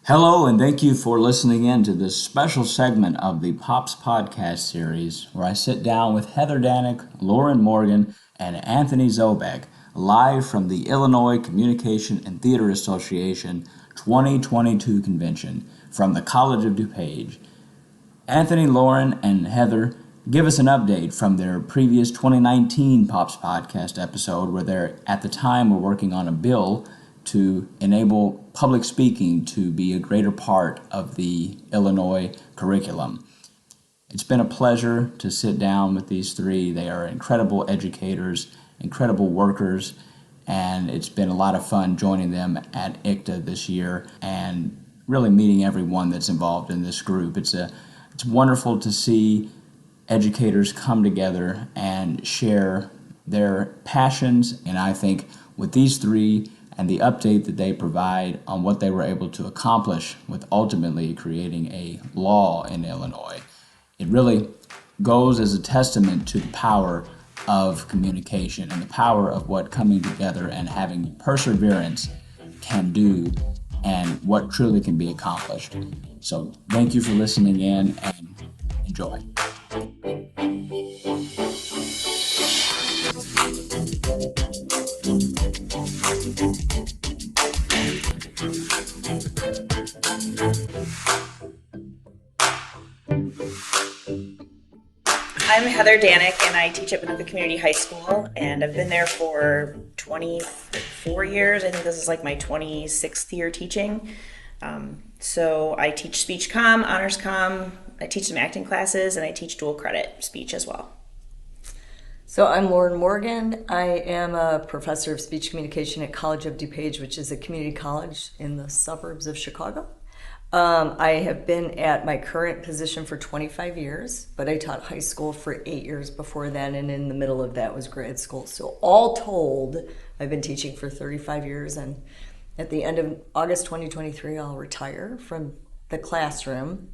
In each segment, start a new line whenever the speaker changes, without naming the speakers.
Hello, and thank you for listening in to this special segment of the Pops podcast series where I sit down with Heather Danek, Lauren Morgan, and Anthony Zoubek live from the Illinois Communication and Theater Association 2022 convention from the College of DuPage. Anthony, Lauren, and Heather give us an update from their previous 2019 Pops podcast episode where they're at the time were working on a bill to enable public speaking to be a greater part of the Illinois curriculum. It's been a pleasure to sit down with these three. They are incredible educators, incredible workers, and it's been a lot of fun joining them at ICTA this year and really meeting everyone that's involved in this group. It's wonderful to see educators come together and share their passions, and I think with these three and the update that they provide on what they were able to accomplish with ultimately creating a law in Illinois, it really goes as a testament to the power of communication and the power of what coming together and having perseverance can do and what truly can be accomplished. So thank you for listening in and enjoy.
I'm Heather Danek, and I teach at Paducah Community High School, and I've been there for 24 years. I think this is like my 26th year teaching. So I teach speech comm, honors comm, I teach some acting classes, and I teach dual credit speech as well.
So I'm Lauren Morgan. I am a professor of speech communication at College of DuPage, which is a community college in the suburbs of Chicago. I have been at my current position for 25 years, but I taught high school for 8 years before then, and in the middle of that was grad school. So all told, I've been teaching for 35 years, and at the end of August 2023, I'll retire from the classroom.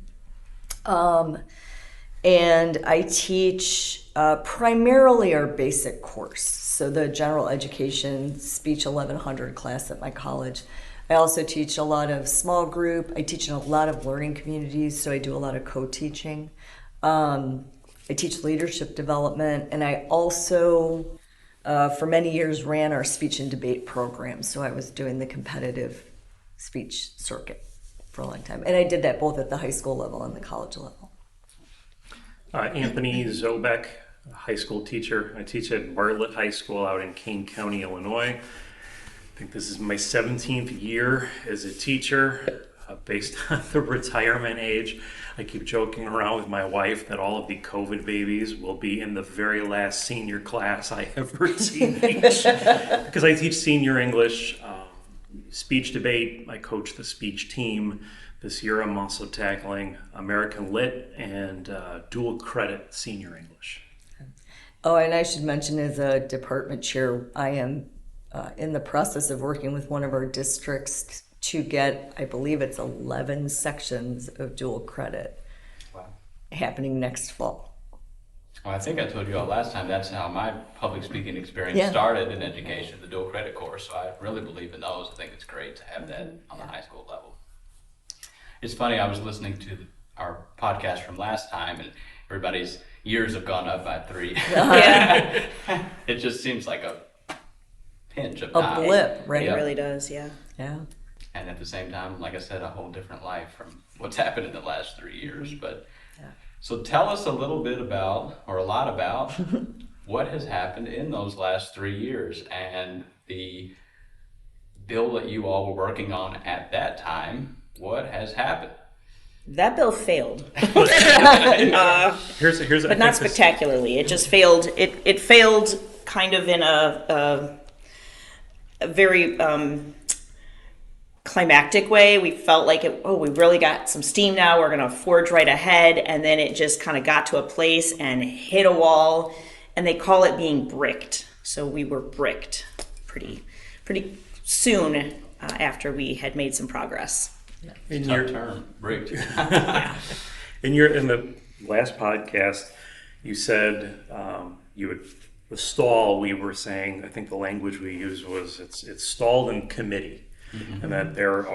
And I teach primarily our basic course, so the general education speech 1100 class at my college. I also teach a lot of small group. I teach in a lot of learning communities, so I do a lot of co-teaching. I teach leadership development, and I also, for many years, ran our speech and debate program, so I was doing the competitive speech circuit for a long time. And I did that both at the high school level and the college level.
Anthony Zoubek, a high school teacher. I teach at Bartlett High School out in Kane County, Illinois. I think this is my 17th year as a teacher, based on the retirement age. I keep joking around with my wife that all of the COVID babies will be in the very last senior class I ever teach, because I teach senior English, speech debate. I coach the speech team. This year I'm also tackling American Lit and dual credit senior English.
Oh, and I should mention, as a department chair, I am in the process of working with one of our districts to get, I believe it's 11 sections of dual credit.
Wow.
Happening next fall.
Well, I think I told you all last time that's how my public speaking experience started in education, the dual credit course. So I really believe in those. I think it's great to have that on the high school level. It's funny, I was listening to our podcast from last time, and everybody's years have gone up by 3.
Yeah.
It just seems like a pinch of
A
time.
blip, right?
It really does, yeah.
Yeah.
And at the same time, like I said, a whole different life from what's happened in the last 3 years. But so tell us a little bit about, or a lot about, what has happened in those last 3 years and the bill that you all were working on at that time. What has happened?
That bill failed.
Here's
But not spectacularly. It just failed. It failed kind of in a very climactic way. We felt like, we really got some steam now. We're going to forge right ahead. And then it just kind of got to a place and hit a wall. And they call it being bricked. So we were bricked pretty soon after we had made some progress.
In your term, bricked.
In the last podcast, you said you would the stall. We were saying, I think the language we used was it's stalled in committee, and that there's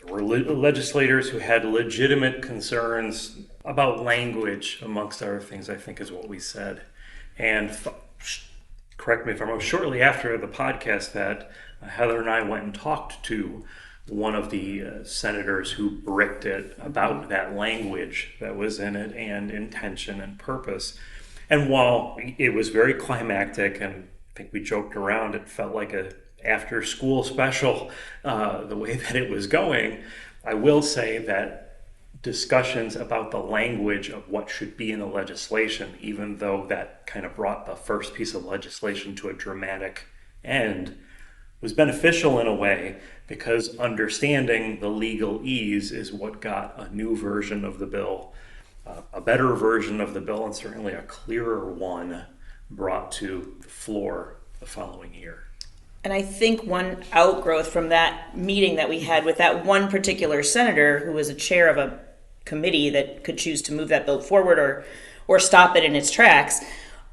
There were legislators who had legitimate concerns about language, amongst other things, I think is what we said. And correct me if I'm wrong, shortly after the podcast that Heather and I went and talked to one of the senators who bricked it about that language that was in it and intention and purpose. And while it was very climactic, and I think we joked around, it felt like a after school special, the way that it was going, I will say that discussions about the language of what should be in the legislation, even though that kind of brought the first piece of legislation to a dramatic end, was beneficial in a way, because understanding the legalese is what got a new version of the bill, a better version of the bill, and certainly a clearer one brought to the floor the following year.
And I think one outgrowth from that meeting that we had with that one particular senator who was a chair of a committee that could choose to move that bill forward or stop it in its tracks,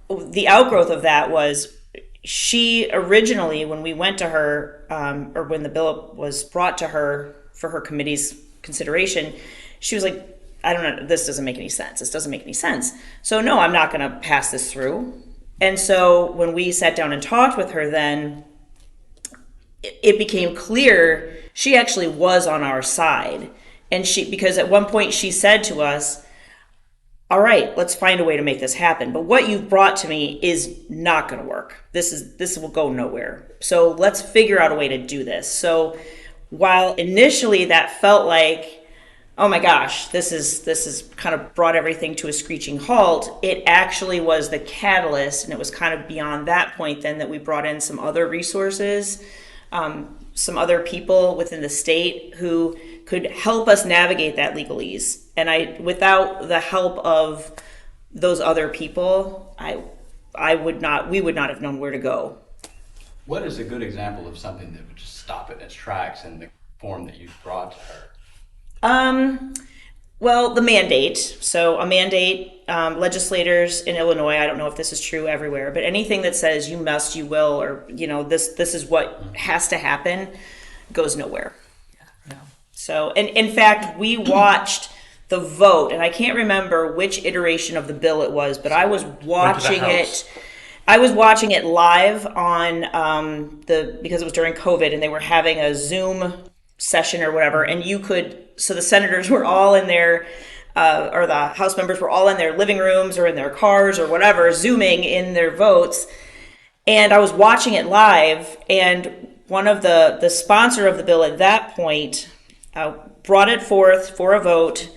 the outgrowth of that was she originally, when we went to her, or when the bill was brought to her for her committee's consideration, she was like, I don't know, this doesn't make any sense. This doesn't make any sense. So no, I'm not going to pass this through. And so when we sat down and talked with her, then it became clear she actually was on our side. And because at one point she said to us, all right, let's find a way to make this happen. But what you've brought to me is not going to work. This will go nowhere. So let's figure out a way to do this. So while initially that felt like, oh my gosh, this is kind of brought everything to a screeching halt, it actually was the catalyst. And it was kind of beyond that point then that we brought in some other resources, some other people within the state who could help us navigate that legalese. And without the help of those other people, we would not have known where to go.
What is a good example of something that would just stop it in its tracks in the form that you brought to her?
Well, the mandate. So a mandate, legislators in Illinois, I don't know if this is true everywhere, but anything that says you must, you will, or, this is what has to happen goes nowhere.
Yeah.
So, and in fact, we watched the vote, and I can't remember which iteration of the bill it was, but I was watching it. I was watching it live on because it was during COVID, and they were having a Zoom session or whatever, and so the senators were all in their, or the House members were all in their living rooms or in their cars or whatever, Zooming in their votes. And I was watching it live, and one of the sponsor of the bill at that point brought it forth for a vote,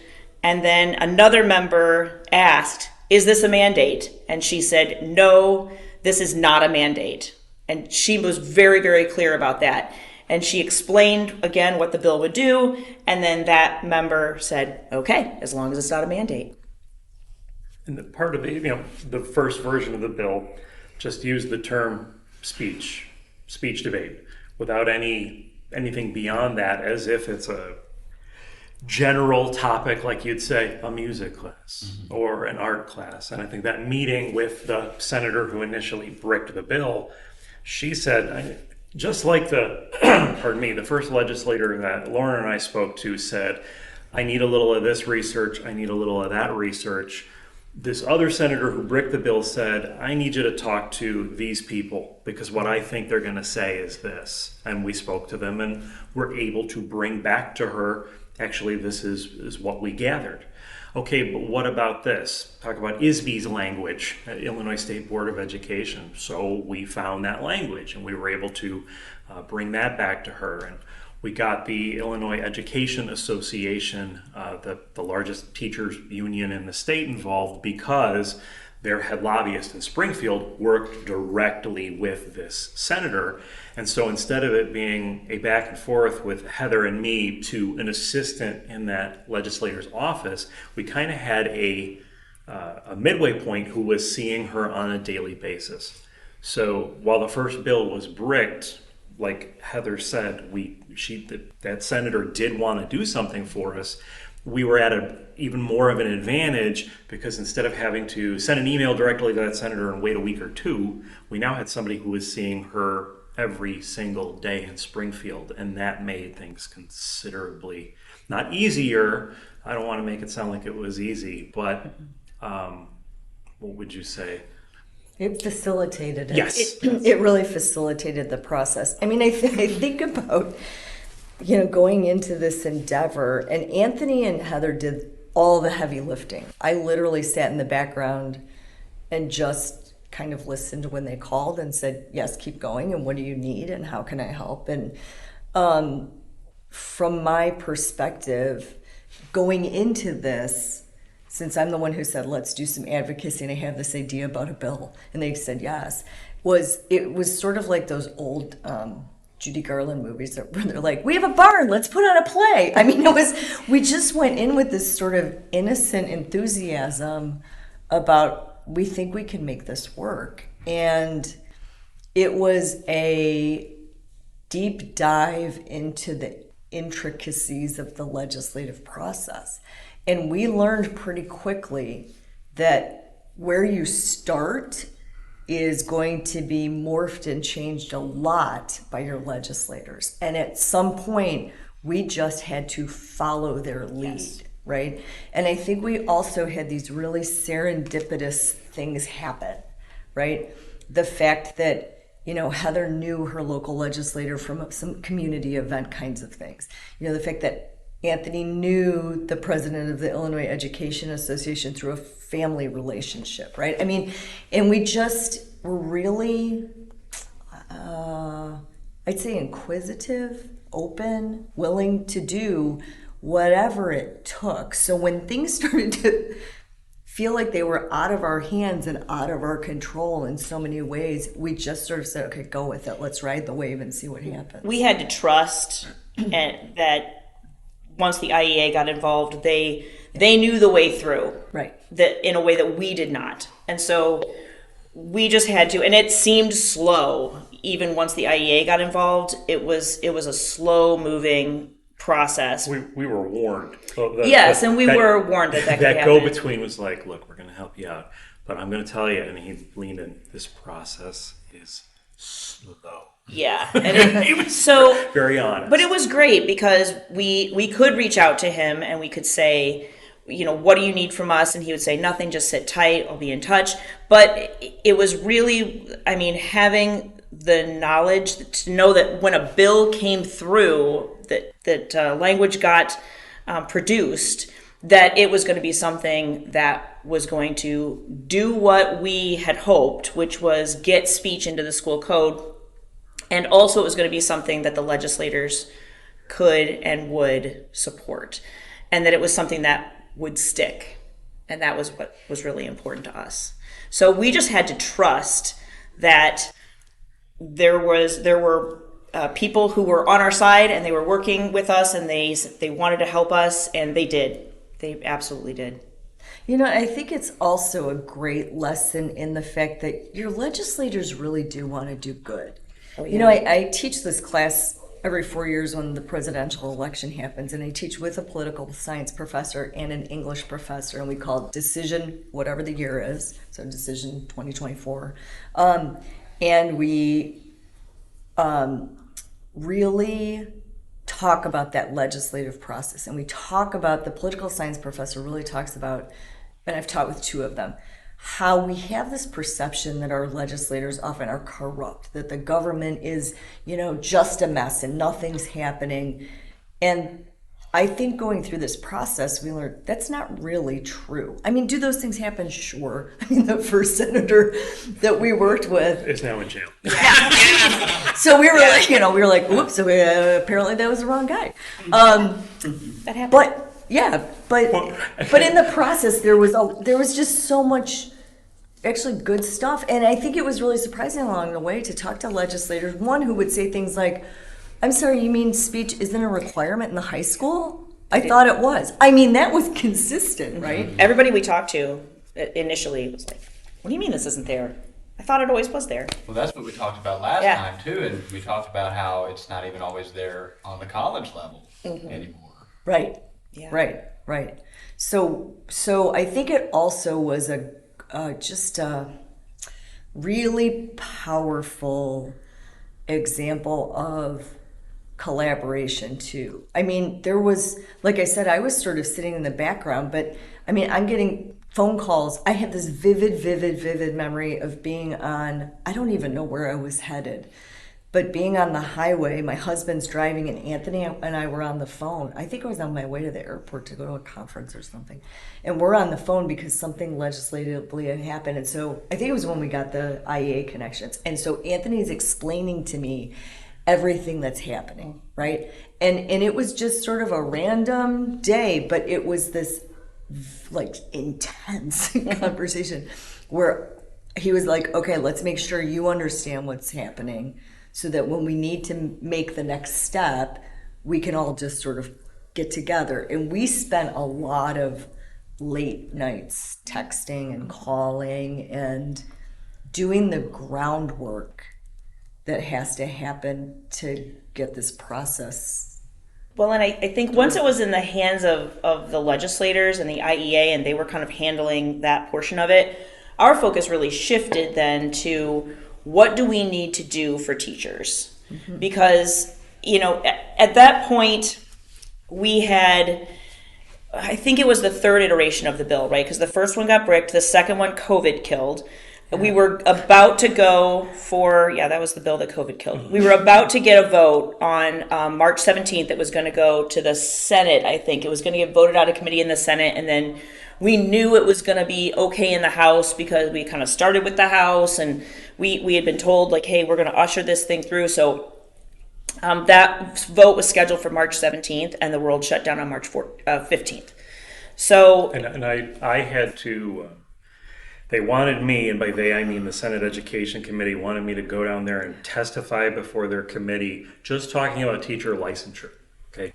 and then another member asked, is this a mandate? And she said, no, this is not a mandate. And she was very, very clear about that. And she explained again what the bill would do, and then that member said, okay, as long as it's not a mandate.
And the part of the first version of the bill just used the term speech debate, without anything beyond that, as if it's a general topic, like you'd say a music class or an art class. And I think that meeting with the senator who initially bricked the bill, she said, just like the first legislator that Lauren and I spoke to said, I need a little of this research, I need a little of that research. This other senator who bricked the bill said, I need you to talk to these people because what I think they're going to say is this. And we spoke to them and were able to bring back to her, actually, this is what we gathered. Okay, but what about this? Talk about ISBE's language at Illinois State Board of Education. So we found that language and we were able to bring that back to her. And we got the Illinois Education Association, the largest teachers union in the state, involved because their head lobbyist in Springfield worked directly with this senator. And so instead of it being a back and forth with Heather and me to an assistant in that legislator's office, we kind of had a midway point who was seeing her on a daily basis. So while the first bill was bricked, like Heather said, that senator did want to do something for us. We were at even more of an advantage because instead of having to send an email directly to that senator and wait a week or two, we now had somebody who was seeing her every single day in Springfield, and that made things considerably not easier. I don't want to make it sound like it was easy, but what would you say?
It facilitated it.
Yes.
It really facilitated the process. I mean, I think about, going into this endeavor, and Anthony and Heather did all the heavy lifting. I literally sat in the background and just kind of listened when they called and said, yes, keep going, and what do you need, and how can I help? And from my perspective, going into this, since I'm the one who said, let's do some advocacy, and I have this idea about a bill, and they said yes, it was sort of like those old Judy Garland movies where they're like, we have a barn, let's put on a play. I mean, we just went in with this sort of innocent enthusiasm about, we think we can make this work. And it was a deep dive into the intricacies of the legislative process. And we learned pretty quickly that where you start is going to be morphed and changed a lot by your legislators. And at some point, we just had to follow their lead, yes. Right? And I think we also had these really serendipitous things happen, right? The fact that, Heather knew her local legislator from some community event kinds of things. The fact that Anthony knew the president of the Illinois Education Association through a family relationship, right? I mean, and we just were really, I'd say inquisitive, open, willing to do whatever it took. So when things started to feel like they were out of our hands and out of our control in so many ways, we just sort of said, okay, go with it. Let's ride the wave and see what happens.
We had to trust that once the IEA got involved, they knew the way through.
Right.
That in a way that we did not. And so we just had to, and it seemed slow. Even once the IEA got involved, it was a slow moving process.
We were warned.
Yes, and we were warned that could happen.
That go-between was like, look, we're going to help you out, but I'm going to tell you, and he leaned in, this process is slow.
Yeah, and
he was
so
very honest.
But it was great because we could reach out to him and we could say, what do you need from us? And he would say, nothing, just sit tight, I'll be in touch. But it was really, having the knowledge to know that when a bill came through, that language got produced, that it was going to be something that was going to do what we had hoped, which was get speech into the school code. And also it was going to be something that the legislators could and would support. And that it was something that would stick. And that was what was really important to us. So we just had to trust that there were people who were on our side and they were working with us and they wanted to help us, and they did. They absolutely did.
I think it's also a great lesson in the fact that your legislators really do want to do good. Oh, yeah. I teach this class every 4 years when the presidential election happens, and I teach with a political science professor and an English professor, and we call it Decision, whatever the year is, so Decision 2024. And we really talk about that legislative process, and we talk about, the political science professor really talks about, and I've taught with two of them, how we have this perception that our legislators often are corrupt, that the government is, just a mess and nothing's happening. And I think going through this process, we learned that's not really true. Do those things happen? Sure. The first senator that we worked with
is now in jail.
So we were like, oops, so apparently that was the wrong guy.
That happened.
But in the process, there was just so much actually good stuff. And I think it was really surprising along the way to talk to legislators, one who would say things like, I'm sorry, you mean speech isn't a requirement in the high school? I thought it was. That was consistent, right?
Everybody we talked to initially was like, what do you mean this isn't there? I thought it always was there.
Well, that's what we talked about last time, too. And we talked about how it's not even always there on the college level anymore.
Right. Yeah. Right. So I think it also was just a really powerful example of collaboration too. I mean, there was, like I said, I was sort of sitting in the background, but I mean, I'm getting phone calls. I have this vivid memory of being on, I don't even know where I was headed, but being on the highway, my husband's driving and Anthony and I were on the phone. I think I was on my way to the airport to go to a conference or something. And we're on the phone because something legislatively had happened. And so I think it was when we got the IEA connections. And so Anthony's explaining to me everything that's happening, right? And it was just sort of a random day, but it was this like intense conversation where he was like, okay, let's make sure you understand what's happening so that when we need to make the next step, we can all just sort of get together. And we spent a lot of late nights texting and calling and doing the groundwork that has to happen to get this process.
Well, and I think once it was in the hands of the legislators and the IEA and they were kind of handling that portion of it, our focus really shifted then to what do we need to do for teachers? Mm-hmm. Because, you know, at that point, we had, I think it was the third iteration of the bill, right? Because the first one got bricked, the second one COVID killed. We were about to go for, that was the bill that COVID killed. We were about to get a vote on March 17th. It was going to go to the Senate, I think. It was going to get voted out of committee in the Senate. And then we knew it was going to be okay in the House because we kind of started with the House. And we had been told, like, hey, we're going to usher this thing through. So that vote was scheduled for March 17th, and the world shut down on March 15th. So,
and I had to... They wanted me, and by they I mean the Senate Education Committee, wanted me to go down there and testify before their committee, just talking about teacher licensure. Okay,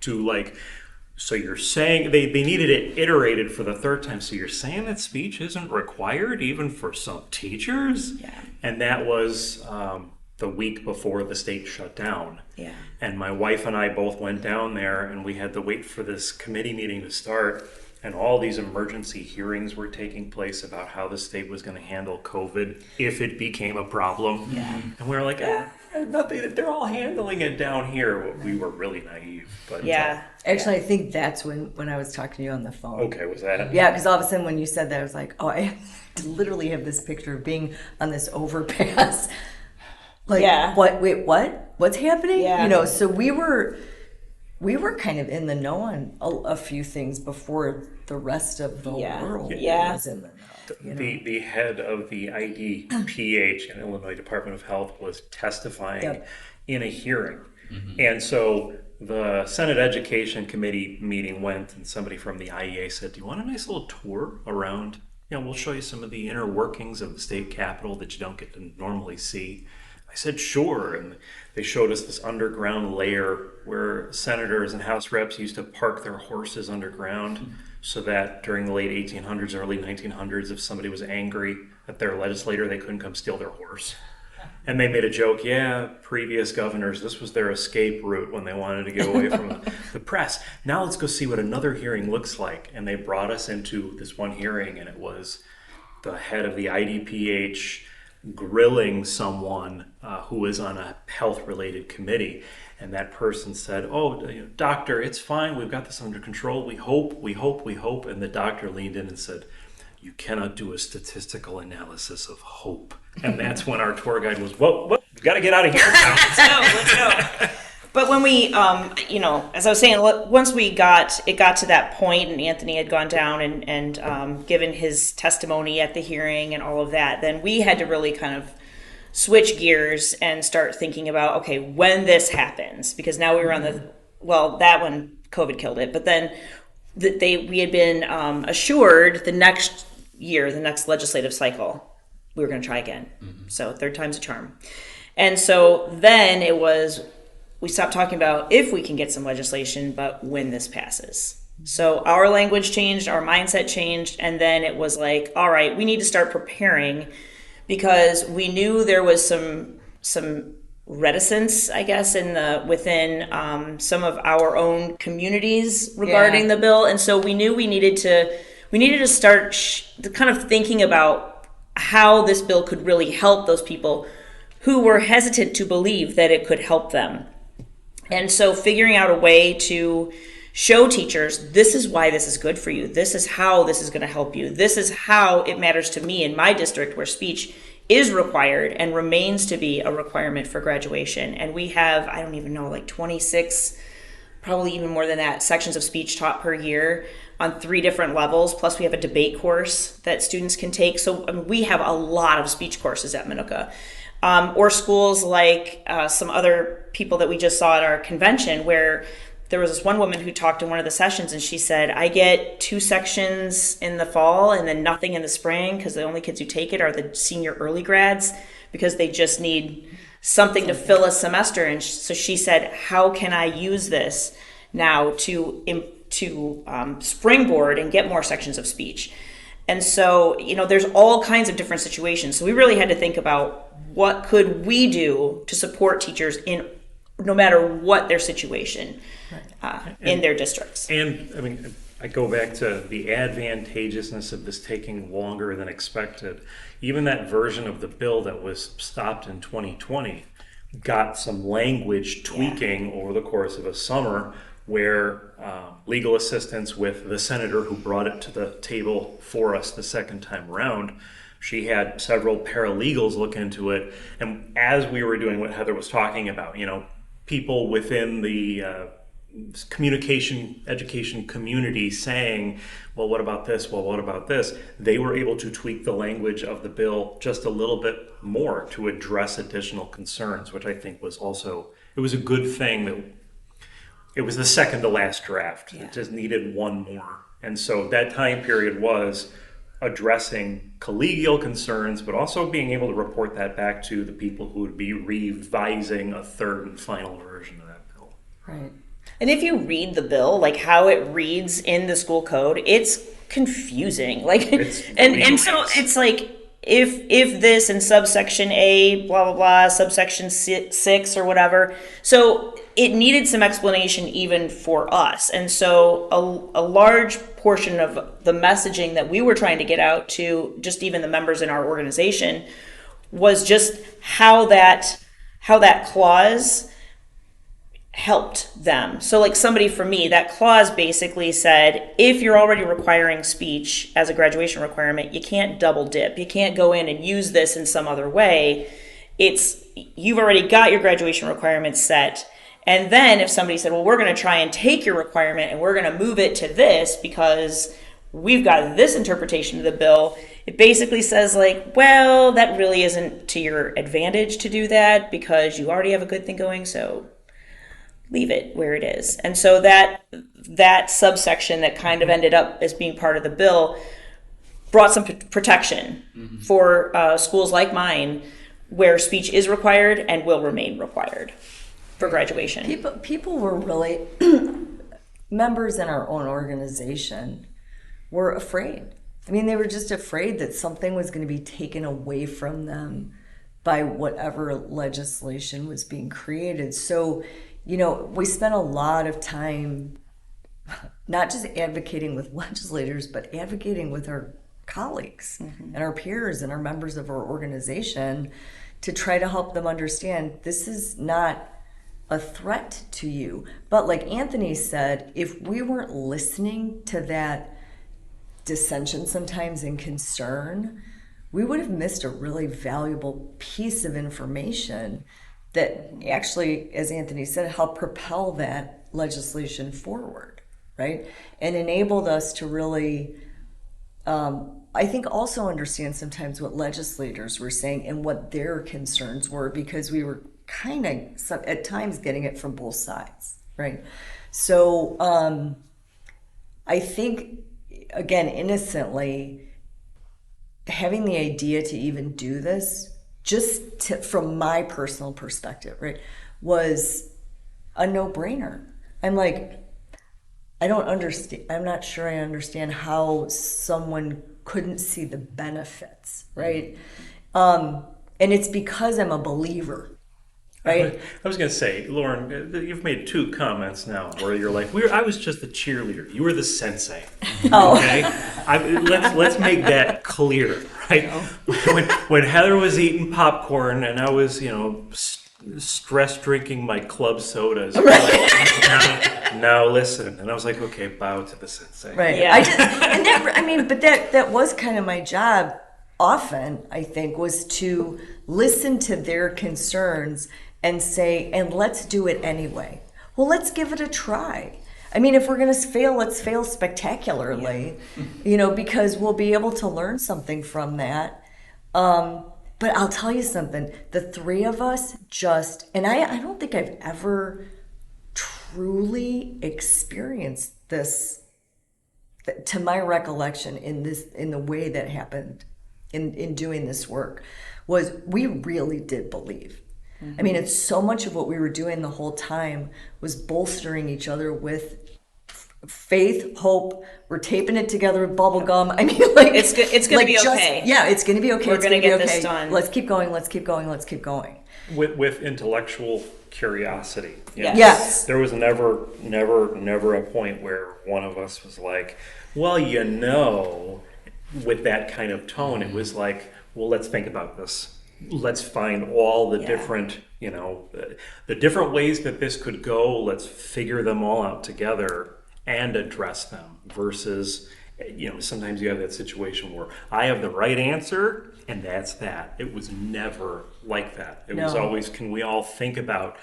so you're saying they needed it iterated for the third time. So you're saying that speech isn't required even for some teachers?
Yeah.
And that was the week before the state shut down.
Yeah.
And my wife and I both went down there, and we had to wait for this committee meeting to start. And all these emergency hearings were taking place about how the state was going to handle COVID if it became a problem.
Yeah.
And we were like, nothing. They're all handling it down here. We were really naive. But
Actually, I think that's when I was talking to you on the phone.
Okay, was that?
Yeah, because all of a sudden when you said that, I was like, oh, I literally have this picture of being on this overpass. Like, what? Wait, what? What's happening?
Yeah.
You know, so we were kind of in the know on a few things before the rest of the world was in the know. You know?
The head of the IDPH in Illinois Department of Health was testifying in a hearing. Mm-hmm. And so the Senate Education Committee meeting went, and somebody from the IEA said, do you want a nice little tour around? We'll show you some of the inner workings of the state capitol that you don't get to normally see. I said, sure. And they showed us this underground layer where senators and House reps used to park their horses underground so that during the late 1800s, early 1900s, if somebody was angry at their legislator, they couldn't come steal their horse. And they made a joke, previous governors, this was their escape route when they wanted to get away from the press. Now let's go see what another hearing looks like. And they brought us into this one hearing, and it was the head of the IDPH grilling someone who was on a health-related committee. And that person said, doctor, it's fine. We've got this under control. We hope. And the doctor leaned in and said, you cannot do a statistical analysis of hope. And that's when our tour guide was, whoa, we got to get out of here.
Let's go. But when we, as I was saying, once it got to that point and Anthony had gone down and given his testimony at the hearing and all of that, then we had to really kind of switch gears and start thinking about, okay, when this happens, because now we were on that one, COVID killed it, but then we had been assured the next year, the next legislative cycle, we were going to try again. Mm-hmm. So third time's a charm. And so then it was, we stopped talking about if we can get some legislation, but when this passes. So our language changed, our mindset changed, and then it was like, all right, we need to start preparing because we knew there was some reticence, I guess, within some of our own communities regarding the bill, and so we knew we needed to start kind of thinking about how this bill could really help those people who were hesitant to believe that it could help them. And so figuring out a way to show teachers, this is why this is good for you. This is how this is going to help you. This is how it matters to me in my district where speech is required and remains to be a requirement for graduation. And we have, I don't even know, like 26, probably even more than that, sections of speech taught per year on 3 different levels. Plus we have a debate course that students can take. So we have a lot of speech courses at Minooka. Or schools like some other people that we just saw at our convention, where there was this one woman who talked in one of the sessions, and she said, I get 2 sections in the fall and then nothing in the spring, because the only kids who take it are the senior early grads, because they just need something to fill a semester. And so she said, how can I use this now to springboard and get more sections of speech? And so, there's all kinds of different situations. So we really had to think about what could we do to support teachers in no matter what their situation in their districts.
And I mean, I go back to the advantageousness of this taking longer than expected. Even that version of the bill that was stopped in 2020 got some language tweaking over the course of a summer, where legal assistance with the senator who brought it to the table for us the second time around, she had several paralegals look into it. And as we were doing what Heather was talking about, people within the communication education community saying, well, what about this? Well, what about this? They were able to tweak the language of the bill just a little bit more to address additional concerns, which I think was also, it was a good thing that it was the second to last draft. Yeah. It just needed one more. And so that time period was addressing collegial concerns, but also being able to report that back to the people who would be revising a third and final version of that bill.
Right.
And if you read the bill, like how it reads in the school code, it's confusing. And so it's like, if this in subsection A, blah, blah, blah, subsection 6 or whatever. So it needed some explanation even for us. And so a large portion of the messaging that we were trying to get out to just even the members in our organization was just how that clause helped them. So like somebody for me, that clause basically said, if you're already requiring speech as a graduation requirement, you can't double dip. You can't go in and use this in some other way. You've already got your graduation requirements set. And then if somebody said, well, we're going to try and take your requirement and we're going to move it to this because we've got this interpretation of the bill, it basically says like, well, that really isn't to your advantage to do that because you already have a good thing going. So leave it where it is. And so that subsection that kind of ended up as being part of the bill brought some protection for schools like mine where speech is required and will remain required for graduation.
People were really, members in our own organization were afraid. I mean, they were just afraid that something was going to be taken away from them by whatever legislation was being created. So, we spent a lot of time not just advocating with legislators, but advocating with our colleagues and our peers and our members of our organization to try to help them understand this is not a threat to you. But like Anthony said, if we weren't listening to that dissension sometimes and concern, we would have missed a really valuable piece of information that actually, as Anthony said, helped propel that legislation forward, right? And enabled us to really, I think, also understand sometimes what legislators were saying and what their concerns were, because we were kind of, at times, getting it from both sides, right? So I think, again, innocently, having the idea to even do this, from my personal perspective, right, was a no-brainer. I'm like, I don't understand. I'm not sure I understand how someone couldn't see the benefits, right? And it's because I'm a believer. right?
I was going to say, Lauren, you've made 2 comments now where you're like, I was just the cheerleader. You were the sensei.
Oh.
Okay? Let's make that clear, right? When Heather was eating popcorn and I was, stress drinking my club sodas. Now listen. And I was like, okay, bow to the sensei.
Right.
Yeah.
But that was kind of my job often, I think, was to listen to their concerns and say, and let's do it anyway. Well, let's give it a try. I mean, if we're going to fail, let's fail spectacularly, because we'll be able to learn something from that. But I'll tell you something, the 3 of us and I don't think I've ever truly experienced this, to my recollection, in the way that happened in doing this work, was we really did believe. I mean, it's so much of what we were doing the whole time was bolstering each other with faith, hope. We're taping it together with bubble gum. I mean, like
It's going to be okay.
Yeah, it's going to be okay.
We're
It's
going to
be
get
okay.
this done.
Let's keep going. Let's keep going. Let's keep going.
With intellectual curiosity.
Yes.
There was never a point where one of us was like, well, with that kind of tone. It was like, well, let's think about this. Let's find all the different, the different ways that this could go. Let's figure them all out together and address them versus, sometimes you have that situation where I have the right answer and that's that. It was never like that. It was always, can we all think about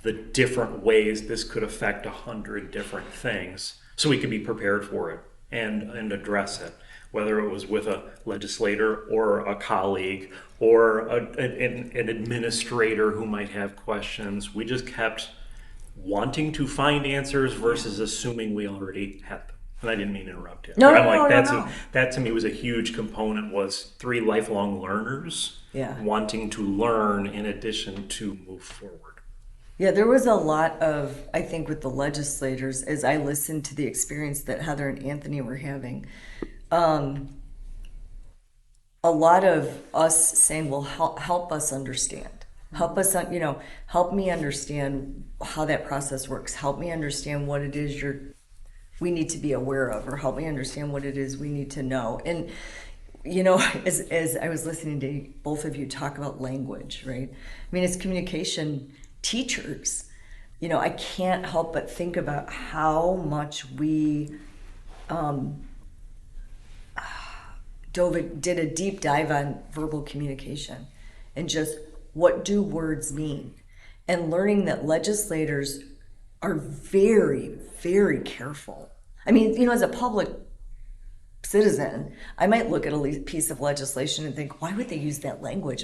the different ways this could affect 100 different things so we could be prepared for it and address it, whether it was with a legislator or a colleague or an administrator who might have questions. We just kept wanting to find answers versus assuming we already had them. And I didn't mean to interrupt you.
No,
but
no.
That to me was a huge component, was 3 lifelong learners wanting to learn in addition to move forward.
Yeah, there was a lot of, I think, with the legislators, as I listened to the experience that Heather and Anthony were having, a lot of us saying, well, help us understand. Help us, help me understand how that process works. Help me understand what it is we need to be aware of, or help me understand what it is we need to know. And, as I was listening to both of you talk about language, right? I mean, as communication teachers, I can't help but think about how much we did a deep dive on verbal communication and just what do words mean, and learning that legislators are very, very careful. I mean, as a public citizen, I might look at a piece of legislation and think, why would they use that language?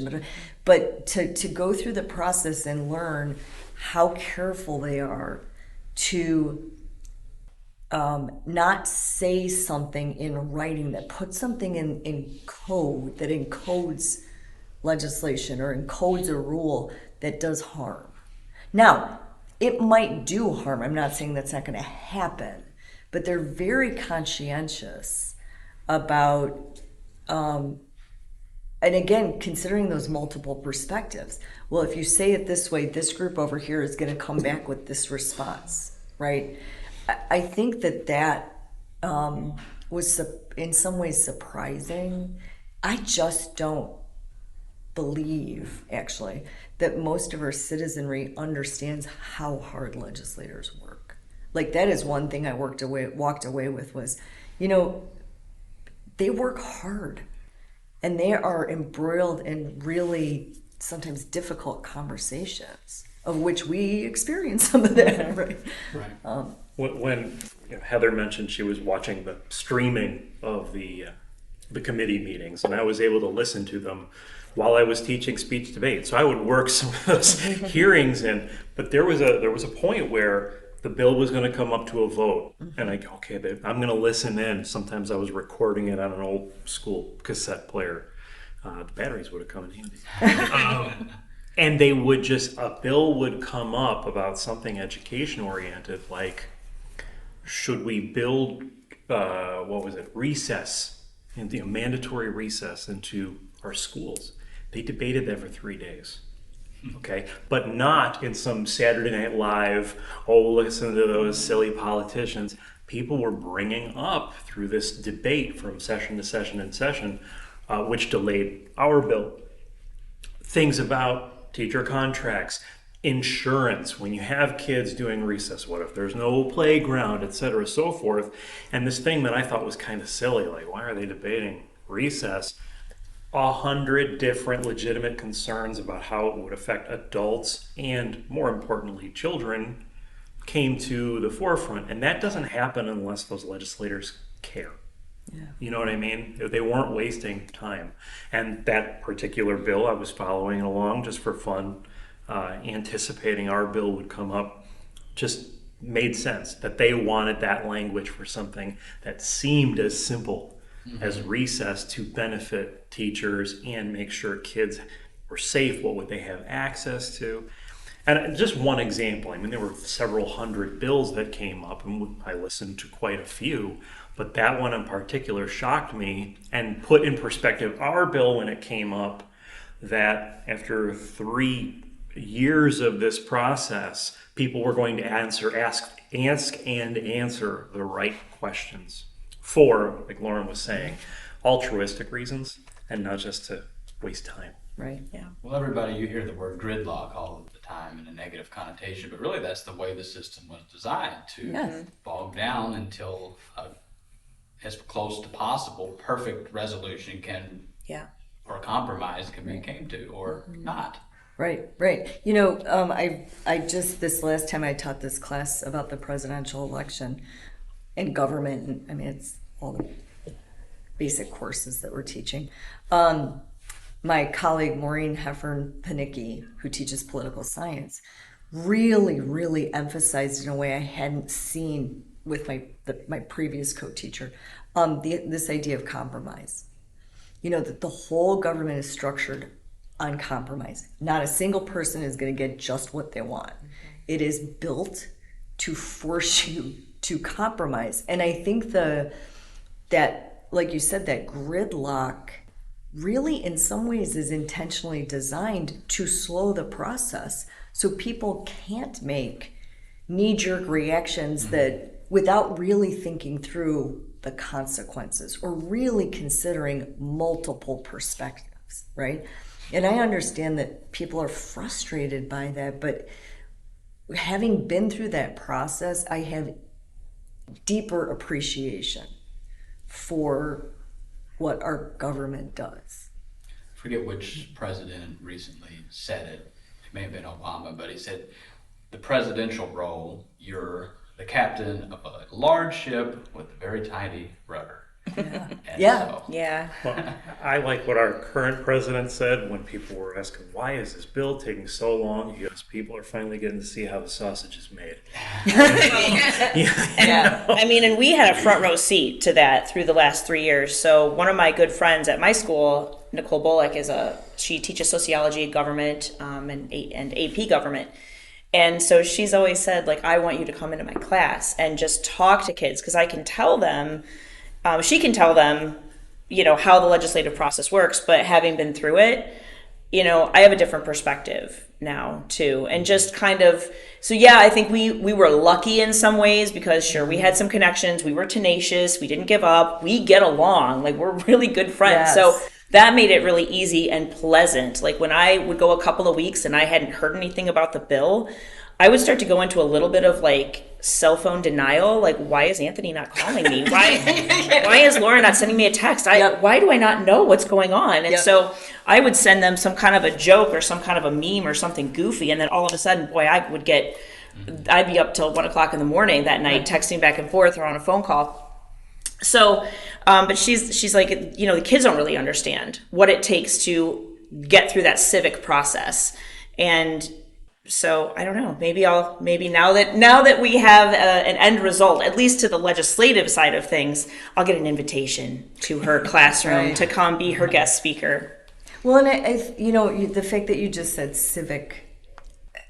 But to go through the process and learn how careful they are to not say something in writing that puts something in code that encodes legislation or encodes a rule that does harm. Now, it might do harm. I'm not saying that's not going to happen, but they're very conscientious about, and again, considering those multiple perspectives. Well, if you say it this way, this group over here is going to come back with this response, right? I think that was in some ways surprising. I just don't believe, actually, that most of our citizenry understands how hard legislators work. Like, that is one thing I walked away with was, they work hard and they are embroiled in really sometimes difficult conversations, of which we experience some of that, right?
When Heather mentioned she was watching the streaming of the committee meetings, and I was able to listen to them while I was teaching speech debate. So I would work some of those hearings in, but there was a point where the bill was going to come up to a vote, and I go, okay, babe, I'm going to listen in. Sometimes I was recording it on an old school cassette player. The batteries would have come in handy. And they would a bill would come up about something education oriented, like, should we build, recess, mandatory recess into our schools? They debated that for 3 days. Okay, but not in some Saturday Night Live, oh, listen to those silly politicians. People were bringing up through this debate from session to session and session, which delayed our bill. Things about teacher contracts, insurance, when you have kids doing recess, what if there's no playground, et cetera, so forth. And this thing that I thought was kind of silly, like, why are they debating recess? 100 different legitimate concerns about how it would affect adults and, more importantly, children came to the forefront. And that doesn't happen unless those legislators care.
Yeah.
You know what I mean? They weren't wasting time. And that particular bill, I was following along just for fun, anticipating our bill would come up, just made sense that they wanted that language for something that seemed as simple as recess to benefit teachers and make sure kids were safe. What would they have access to? And just one example, I mean, there were several hundred bills that came up, and I listened to quite a few, but that one in particular shocked me and put in perspective our bill when it came up, that after 3 years of this process, people were going to ask and answer the right questions for, like Lauren was saying, altruistic reasons and not just to waste time.
Right.
Yeah.
Well, everybody, you hear the word gridlock all of the time in a negative connotation, but really that's the way the system was designed to
Yes.
bog down until as close to possible perfect resolution can,
Yeah.
or compromise can be came to, or not.
Right, right. You know, I just, this last time I taught this class about the presidential election and government, and I mean, it's all the basic courses that we're teaching. My colleague Maureen Heffern-Panicki, who teaches political science, really emphasized in a way I hadn't seen with my previous co-teacher, this idea of compromise. You know, that the whole government is structured on compromise. Not a single person is going to get just what they want. It is built to force you to compromise. And I think that, like you said, that gridlock really in some ways is intentionally designed to slow the process so people can't make knee-jerk reactions that without really thinking through the consequences or really considering multiple perspectives, right? And I understand that people are frustrated by that, but having been through that process, I have deeper appreciation for what our government does.
I forget which president recently said it. It may have been Obama, but he said, the presidential role, you're the captain of a large ship with a very tiny rudder.
Yeah.
Yeah.
Well, I like what our current president said when people were asking, why is this bill taking so long? He goes, people are finally getting to see how the sausage is made.
Yeah. I mean, and we had a front row seat to that through the last 3 years. So one of my good friends at my school, Nicole Bullock, she teaches sociology, government, and AP government. And so she's always said, like, I want you to come into my class and just talk to kids because I can tell them, she can tell them, you know, how the legislative process works, but having been through it, you know, I have a different perspective now too. And just kind of, so yeah, I think we were lucky in some ways because sure, we had some connections, we were tenacious, we didn't give up, we get along, like we're really good friends.
Yes.
So that made it really easy and pleasant. Like when I would go a couple of weeks and I hadn't heard anything about the bill, I would start to go into a little bit of like cell phone denial. Like, why is Anthony not calling me? Why is Lauren not sending me a text? Why do I not know what's going on? And so I would send them some kind of a joke or some kind of a meme or something goofy. And then all of a sudden, boy, I'd be up till 1 o'clock in the morning that night, texting back and forth or on a phone call. So, but she's like, you know, the kids don't really understand what it takes to get through that civic process. And so I don't know, maybe now that we have an end result, at least to the legislative side of things, I'll get an invitation to her classroom to come be her guest speaker.
Well, and I you know, the fact that you just said civic,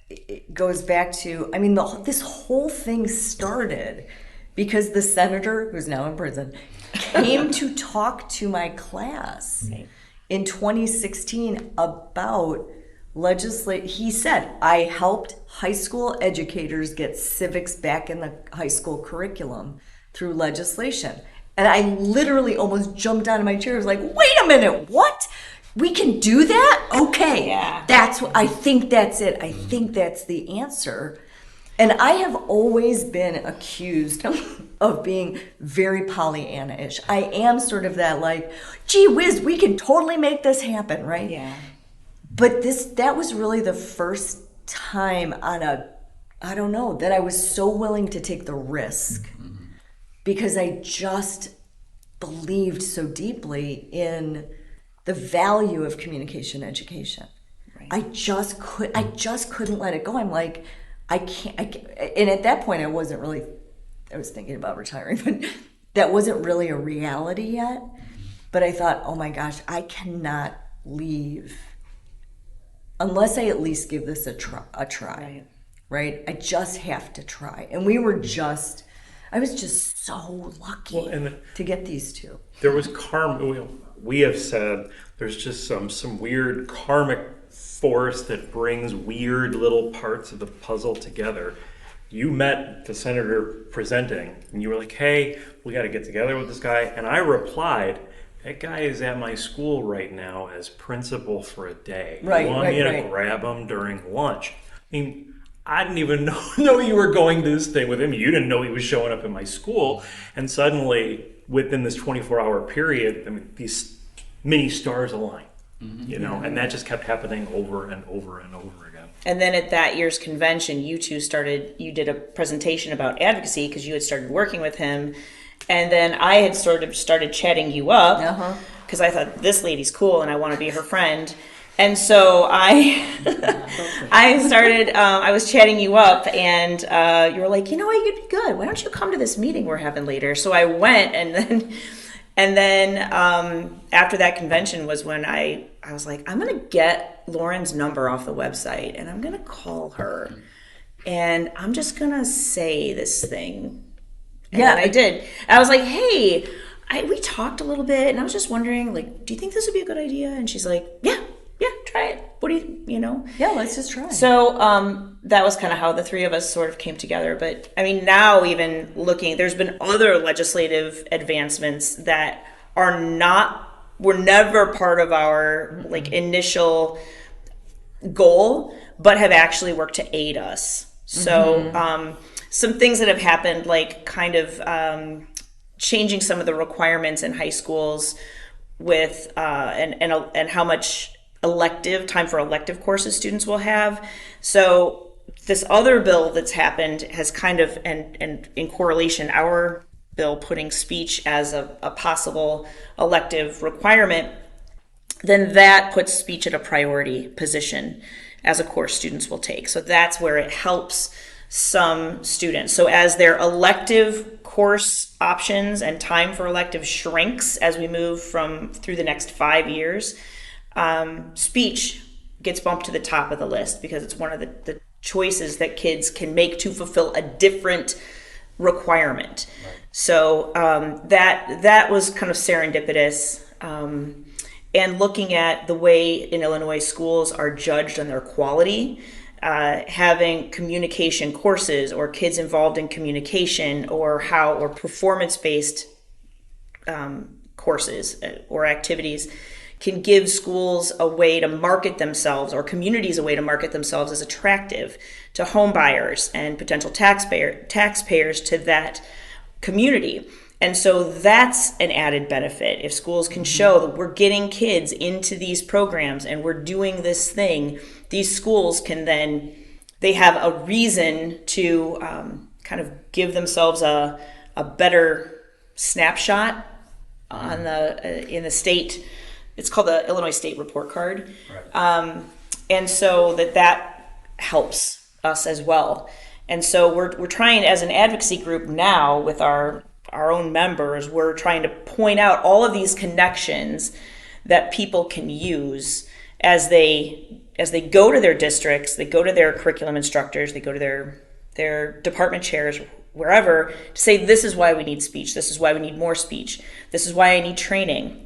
it goes back to, I mean, this whole thing started because the senator, who's now in prison, came to talk to my class in 2016 about He said, I helped high school educators get civics back in the high school curriculum through legislation. And I literally almost jumped out of my chair. I was like, wait a minute, what? We can do that? Okay.
Yeah.
I think that's it. I think that's the answer. And I have always been accused of being very Pollyanna-ish. I am sort of that like, gee whiz, we can totally make this happen, right?
Yeah.
But that was really the first time I don't know, that I was so willing to take the risk because I just believed so deeply in the value of communication education.
Right.
I just couldn't let it go. I'm like, I can't, and at that point I was thinking about retiring, but that wasn't really a reality yet. But I thought, oh my gosh, I cannot leave unless I at least give this a try. Right? I just have to try. And I was just so lucky to get these two.
There was karma. We have said there's just some weird karmic force that brings weird little parts of the puzzle together. You met the senator presenting, and you were like, hey, we got to get together with this guy. And I replied, that guy is at my school right now as principal for a day.
Right,
You want me to grab him during lunch? I mean, I didn't even know you were going to this thing with him. You didn't know he was showing up in my school. And suddenly, within this 24-hour period, I mean, these many stars align, and that just kept happening over and over and over again.
And then at that year's convention, you did a presentation about advocacy because you had started working with him. And then I had sort of started chatting you up because I thought this lady's cool and I want to be her friend. And so I was chatting you up and you were like, you know what, you'd be good. Why don't you come to this meeting we're having later? So I went and then after that convention was when I was like, I'm going to get Lauren's number off the website and I'm going to call her and I'm just going to say this thing. And I did. I was like, hey, we talked a little bit and I was just wondering, like, do you think this would be a good idea? And she's like, yeah, try it. What do you?
Yeah, let's just try.
So that was kind of how the three of us sort of came together. But I mean, now even looking, there's been other legislative advancements that were never part of our like initial goal, but have actually worked to aid us. So some things that have happened, like kind of changing some of the requirements in high schools with and how much time for elective courses students will have. So this other bill that's happened has kind of, and in correlation, our bill putting speech as a possible elective requirement, then that puts speech at a priority position as a course students will take. So that's where it helps some students. So as their elective course options and time for elective shrinks as we move through the next 5 years, speech gets bumped to the top of the list because it's one of the choices that kids can make to fulfill a different requirement. Right. So that was kind of serendipitous. And looking at the way in Illinois schools are judged on their quality, having communication courses or kids involved in communication or performance-based courses or activities can give schools a way to market themselves or communities a way to market themselves as attractive to home buyers and potential taxpayers to that community. And so that's an added benefit. If schools can show that we're getting kids into these programs and we're doing this thing, these schools can then, they have a reason to kind of give themselves a better snapshot on in the state. It's called the Illinois State Report Card. Right. And so that helps us as well. And so we're trying as an advocacy group now with our own members, we're trying to point out all of these connections that people can use as they go to their districts, they go to their curriculum instructors, they go to their department chairs, wherever, to say, this is why we need speech, this is why we need more speech, this is why I need training.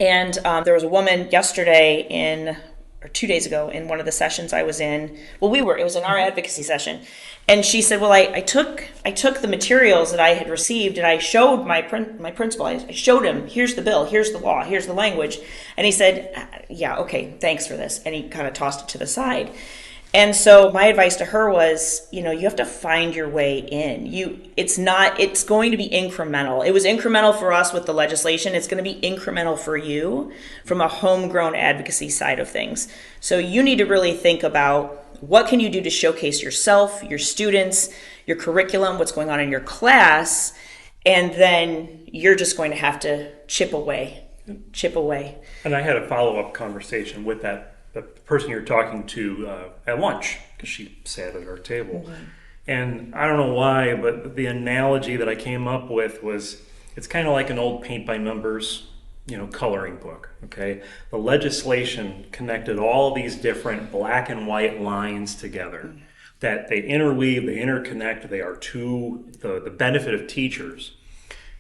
And there was a woman yesterday in or 2 days ago in one of the sessions I was in. Well, it was in our advocacy session. And she said, well, I took the materials that I had received and I showed my principal. I showed him, here's the bill, here's the law, here's the language. And he said, yeah, okay, thanks for this. And he kind of tossed it to the side. And so my advice to her was, you have to find your way in. It's going to be incremental. It was incremental for us with the legislation. It's going to be incremental for you from a homegrown advocacy side of things. So you need to really think about what can you do to showcase yourself, your students, your curriculum, what's going on in your class, and then you're just going to have to chip away.
And I had a follow-up conversation with the person you're talking to at lunch, because she sat at our table. Mm-hmm. And I don't know why, but the analogy that I came up with was, it's kind of like an old paint by numbers, coloring book, okay? The legislation connected all these different black and white lines together, that they interweave, they interconnect, they are to the benefit of teachers.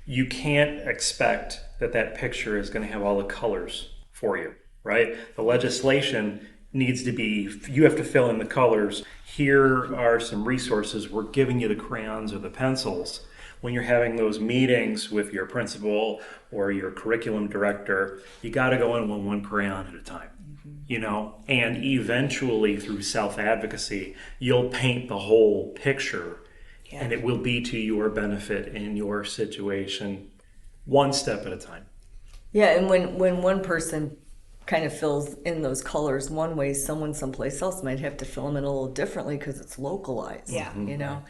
You can't expect that picture is going to have all the colors for you, right? The legislation needs to be, you have to fill in the colors. Here are some resources. We're giving you the crayons or the pencils. When you're having those meetings with your principal or your curriculum director, you got to go in one crayon at a time, and eventually through self-advocacy, you'll paint the whole picture, and it will be to your benefit in your situation, one step at a time.
Yeah, and when one person kind of fills in those colors one way, someone someplace else might have to fill them in a little differently because it's localized.
Yeah.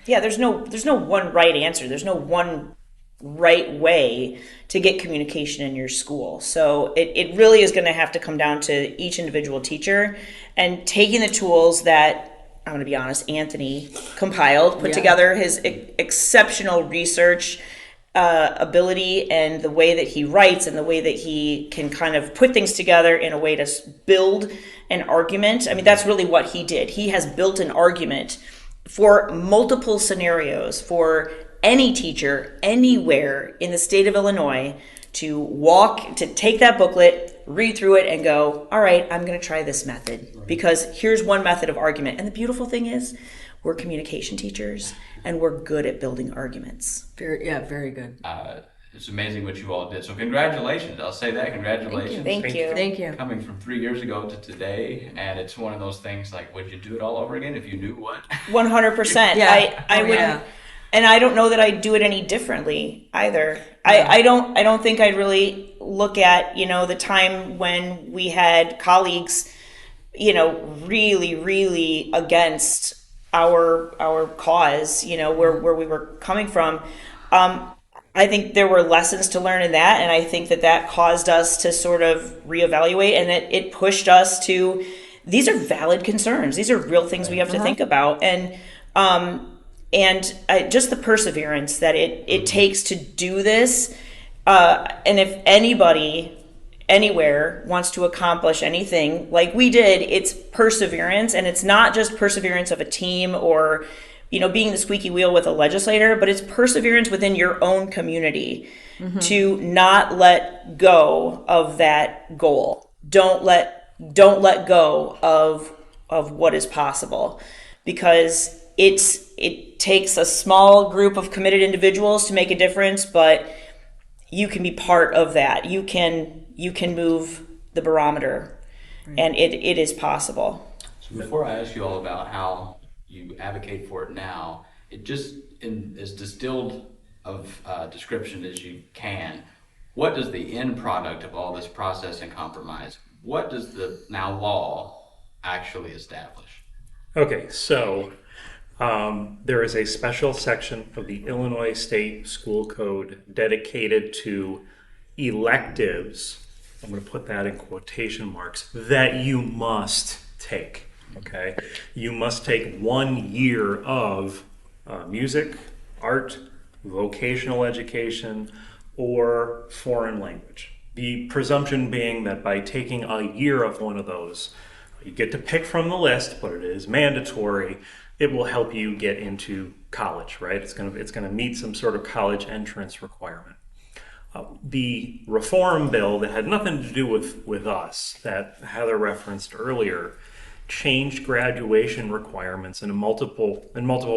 Yeah,
there's no one right answer. There's no one right way to get communication in your school. So it really is going to have to come down to each individual teacher and taking the tools that, I'm going to be honest, Anthony compiled, put together his exceptional research ability and the way that he writes and the way that he can kind of put things together in a way to build an argument. I mean, that's really what he did. He has built an argument for multiple scenarios for any teacher anywhere in the state of Illinois to take that booklet, read through it and go, all right, I'm going to try this method because here's one method of argument. And the beautiful thing is we're communication teachers and we're good at building arguments.
Very good.
It's amazing what you all did. So congratulations. I'll say that. Congratulations.
Thank you.
Coming from 3 years ago to today, and it's one of those things like, would you do it all over again if you knew what?
100%.
Yeah.
I would. Yeah. And I don't know that I'd do it any differently either. Yeah. I don't think I'd really look at, the time when we had colleagues, really, really against our cause, where we were coming from. I think there were lessons to learn in that, and I think that caused us to sort of reevaluate, and it pushed us to, these are valid concerns. These are real things we have to think about, and just the perseverance that it takes to do this. And if anybody anywhere wants to accomplish anything like we did, it's perseverance, and it's not just perseverance of a team or being the squeaky wheel with a legislator, but it's perseverance within your own community to not let go of that goal. Don't let go of what is possible, because it takes a small group of committed individuals to make a difference, but you can be part of that. You can move the barometer, and it is possible.
So before I ask you all about how you advocate for it now, it just in as distilled of description as you can, what does the end product of all this process and compromise, what does the now law actually establish?
Okay, so there is a special section of the Illinois State School Code dedicated to electives, I'm going to put that in quotation marks, that you must take. Okay, you must take 1 year of music, art, vocational education, or foreign language. The presumption being that by taking a year of one of those, you get to pick from the list, but it is mandatory. It will help you get into college, right? It's going to meet some sort of college entrance requirement. The reform bill that had nothing to do with us, that Heather referenced earlier, changed graduation requirements in multiple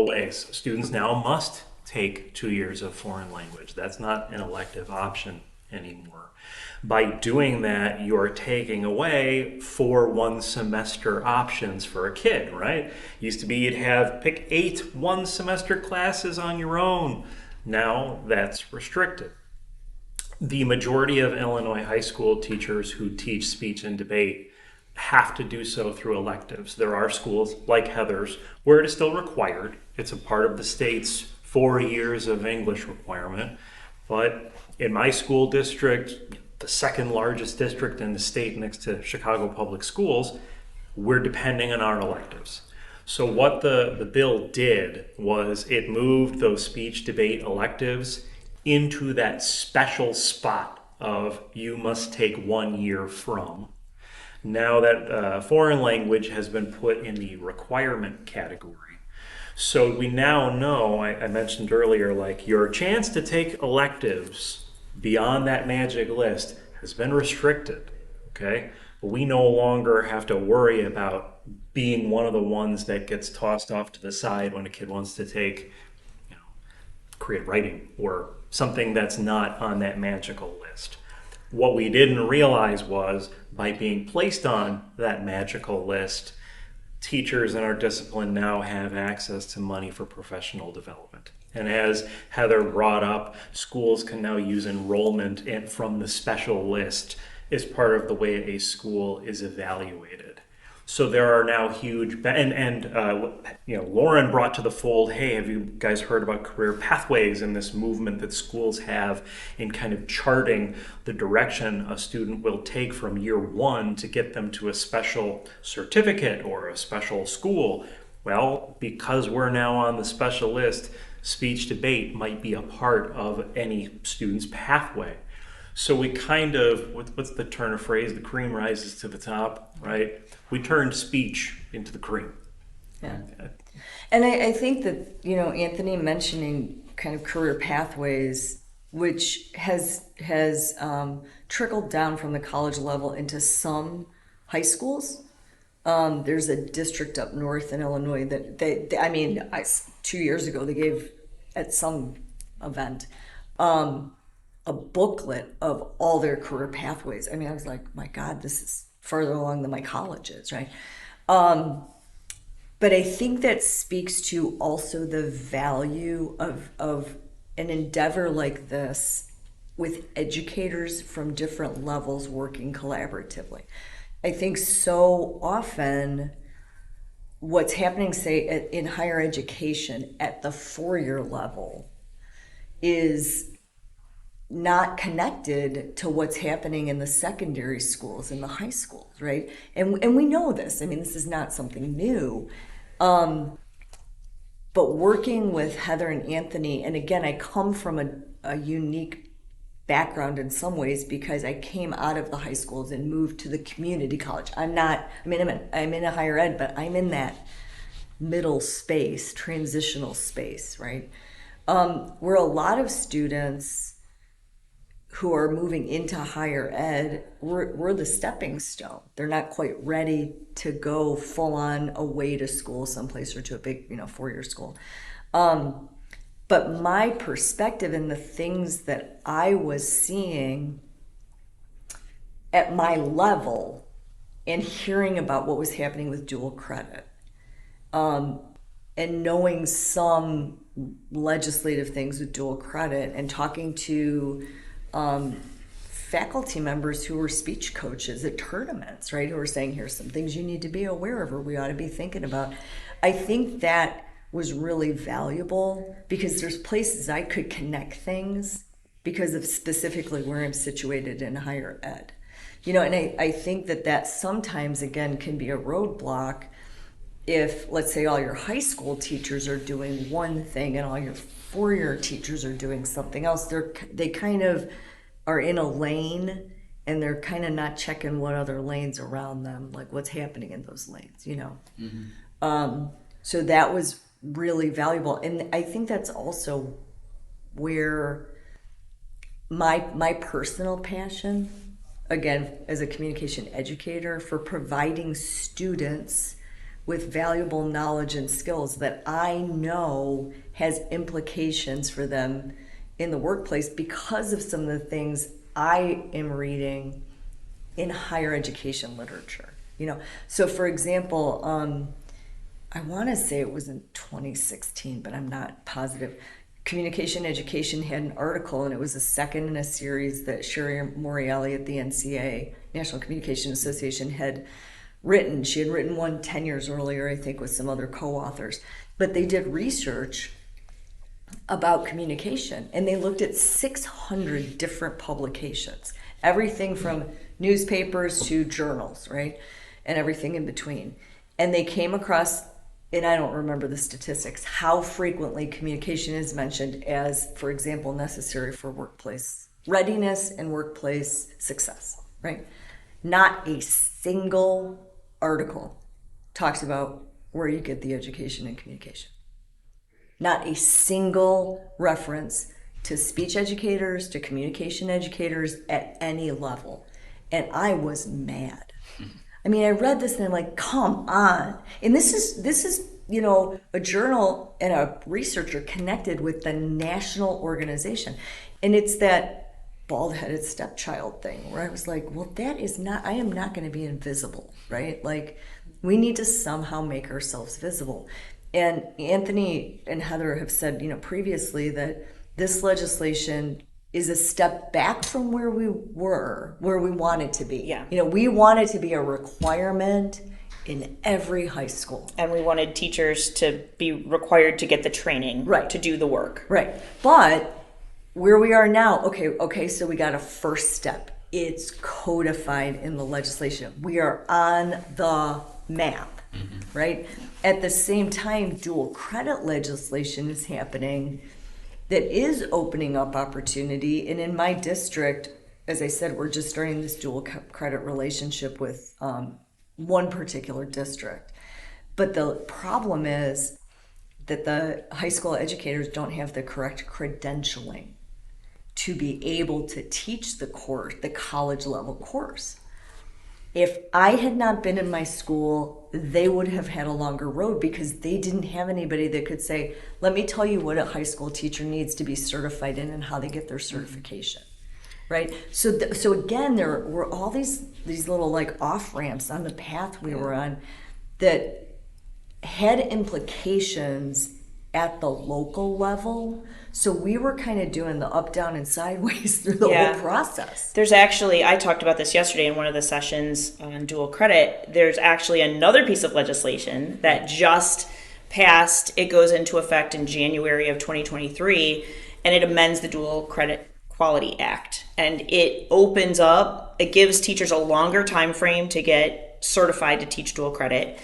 ways. Students now must take 2 years of foreign language. That's not an elective option anymore. By doing that, you're taking away 4 one-semester options for a kid, right? Used to be you'd pick 8 one-semester classes on your own. Now that's restricted. The majority of Illinois high school teachers who teach speech and debate have to do so through electives. There are schools like Heather's where it is still required. It's a part of the state's 4 years of English requirement. But in my school district, the second largest district in the state next to Chicago Public Schools, we're depending on our electives. So what the bill did was it moved those speech debate electives into that special spot of you must take 1 year from. Now that foreign language has been put in the requirement category. So we now know, I mentioned earlier, like your chance to take electives beyond that magic list has been restricted, okay? But we no longer have to worry about being one of the ones that gets tossed off to the side when a kid wants to take, create writing or something that's not on that magical list. What we didn't realize was by being placed on that magical list, teachers in our discipline now have access to money for professional development. And as Heather brought up, schools can now use enrollment from the special list as part of the way a school is evaluated. So there are now huge, Lauren brought to the fold, hey, have you guys heard about career pathways and this movement that schools have in kind of charting the direction a student will take from year 1 to get them to a special certificate or a special school? Well, because we're now on the special list, speech debate might be a part of any student's pathway. So we kind of, what's the turn of phrase? The cream rises to the top, right? We turned speech into the cream.
Yeah. And I think that, Anthony mentioning kind of career pathways, which has trickled down from the college level into some high schools. There's a district up north in Illinois that 2 years ago, they gave at some event, a booklet of all their career pathways. I was like, my God, this is further along than my college is, right? But I think that speaks to also the value of an endeavor like this with educators from different levels working collaboratively. I think so often what's happening, say, in higher education at the 4-year level is not connected to what's happening in the secondary schools and the high schools, right? And we know this. This is not something new. But working with Heather and Anthony, and again, I come from a unique background in some ways because I came out of the high schools and moved to the community college. I'm in a higher ed, but I'm in that middle space, transitional space, right? Where a lot of students who are moving into higher ed, we're the stepping stone. They're not quite ready to go full on away to school someplace or to a big, 4-year school. But my perspective and the things that I was seeing at my level and hearing about what was happening with dual credit, and knowing some legislative things with dual credit and talking to faculty members who were speech coaches at tournaments, right? Who were saying, here's some things you need to be aware of or we ought to be thinking about. I think that was really valuable because there's places I could connect things because of specifically where I'm situated in higher ed. And I think that sometimes, again, can be a roadblock if, let's say, all your high school teachers are doing one thing and all your 4-year teachers are doing something else. They kind of are in a lane and they're kind of not checking what other lanes around them, like what's happening in those lanes, Mm-hmm. So that was really valuable. And I think that's also where my personal passion, again, as a communication educator, for providing students with valuable knowledge and skills that I know has implications for them in the workplace because of some of the things I am reading in higher education literature. So for example, I want to say it was in 2016, but I'm not positive. Communication Education had an article, and it was the second in a series that Sherry Morreale at the NCA, National Communication Association, had written. She had written one 10 years earlier, I think, with some other co-authors. But they did research about communication, and they looked at 600 different publications, everything from newspapers to journals, right? And everything in between. And they came across, and I don't remember the statistics, how frequently communication is mentioned as, for example, necessary for workplace readiness and workplace success, right? Not a single article talks about where you get the education in communication. Not a single reference to speech educators, to communication educators at any level. And I was mad. I mean, I read this and I'm like, come on. And this is a journal and a researcher connected with the national organization. And it's that bald-headed stepchild thing where I was like, well, I am not going to be invisible, right? Like, we need to somehow make ourselves visible. And Anthony and Heather have said, previously that this legislation is a step back from where we wanted to be.
Yeah.
We wanted to be a requirement in every high school.
And we wanted teachers to be required to get the training
Right.
to do the work.
Right. But where we are now, okay, so we got a first step. It's codified in the legislation. We are on the map, right? At the same time, dual credit legislation is happening that is opening up opportunity. And in my district, as I said, we're just starting this dual credit relationship with one particular district. But the problem is that the high school educators don't have the correct credentialing to be able to teach the course, the college level course. If I had not been in my school, they would have had a longer road because they didn't have anybody that could say, let me tell you what a high school teacher needs to be certified in and how they get their certification, right? So again, there were all these little like off-ramps on the path we were on that had implications at the local level. So we were kind of doing the up, down, and sideways through the whole process.
There's actually, I talked about this yesterday in one of the sessions on dual credit. There's actually another piece of legislation that just passed. It goes into effect in January of 2023, and it amends the Dual Credit Quality Act. And it opens up, it gives teachers a longer time frame to get certified to teach dual credit.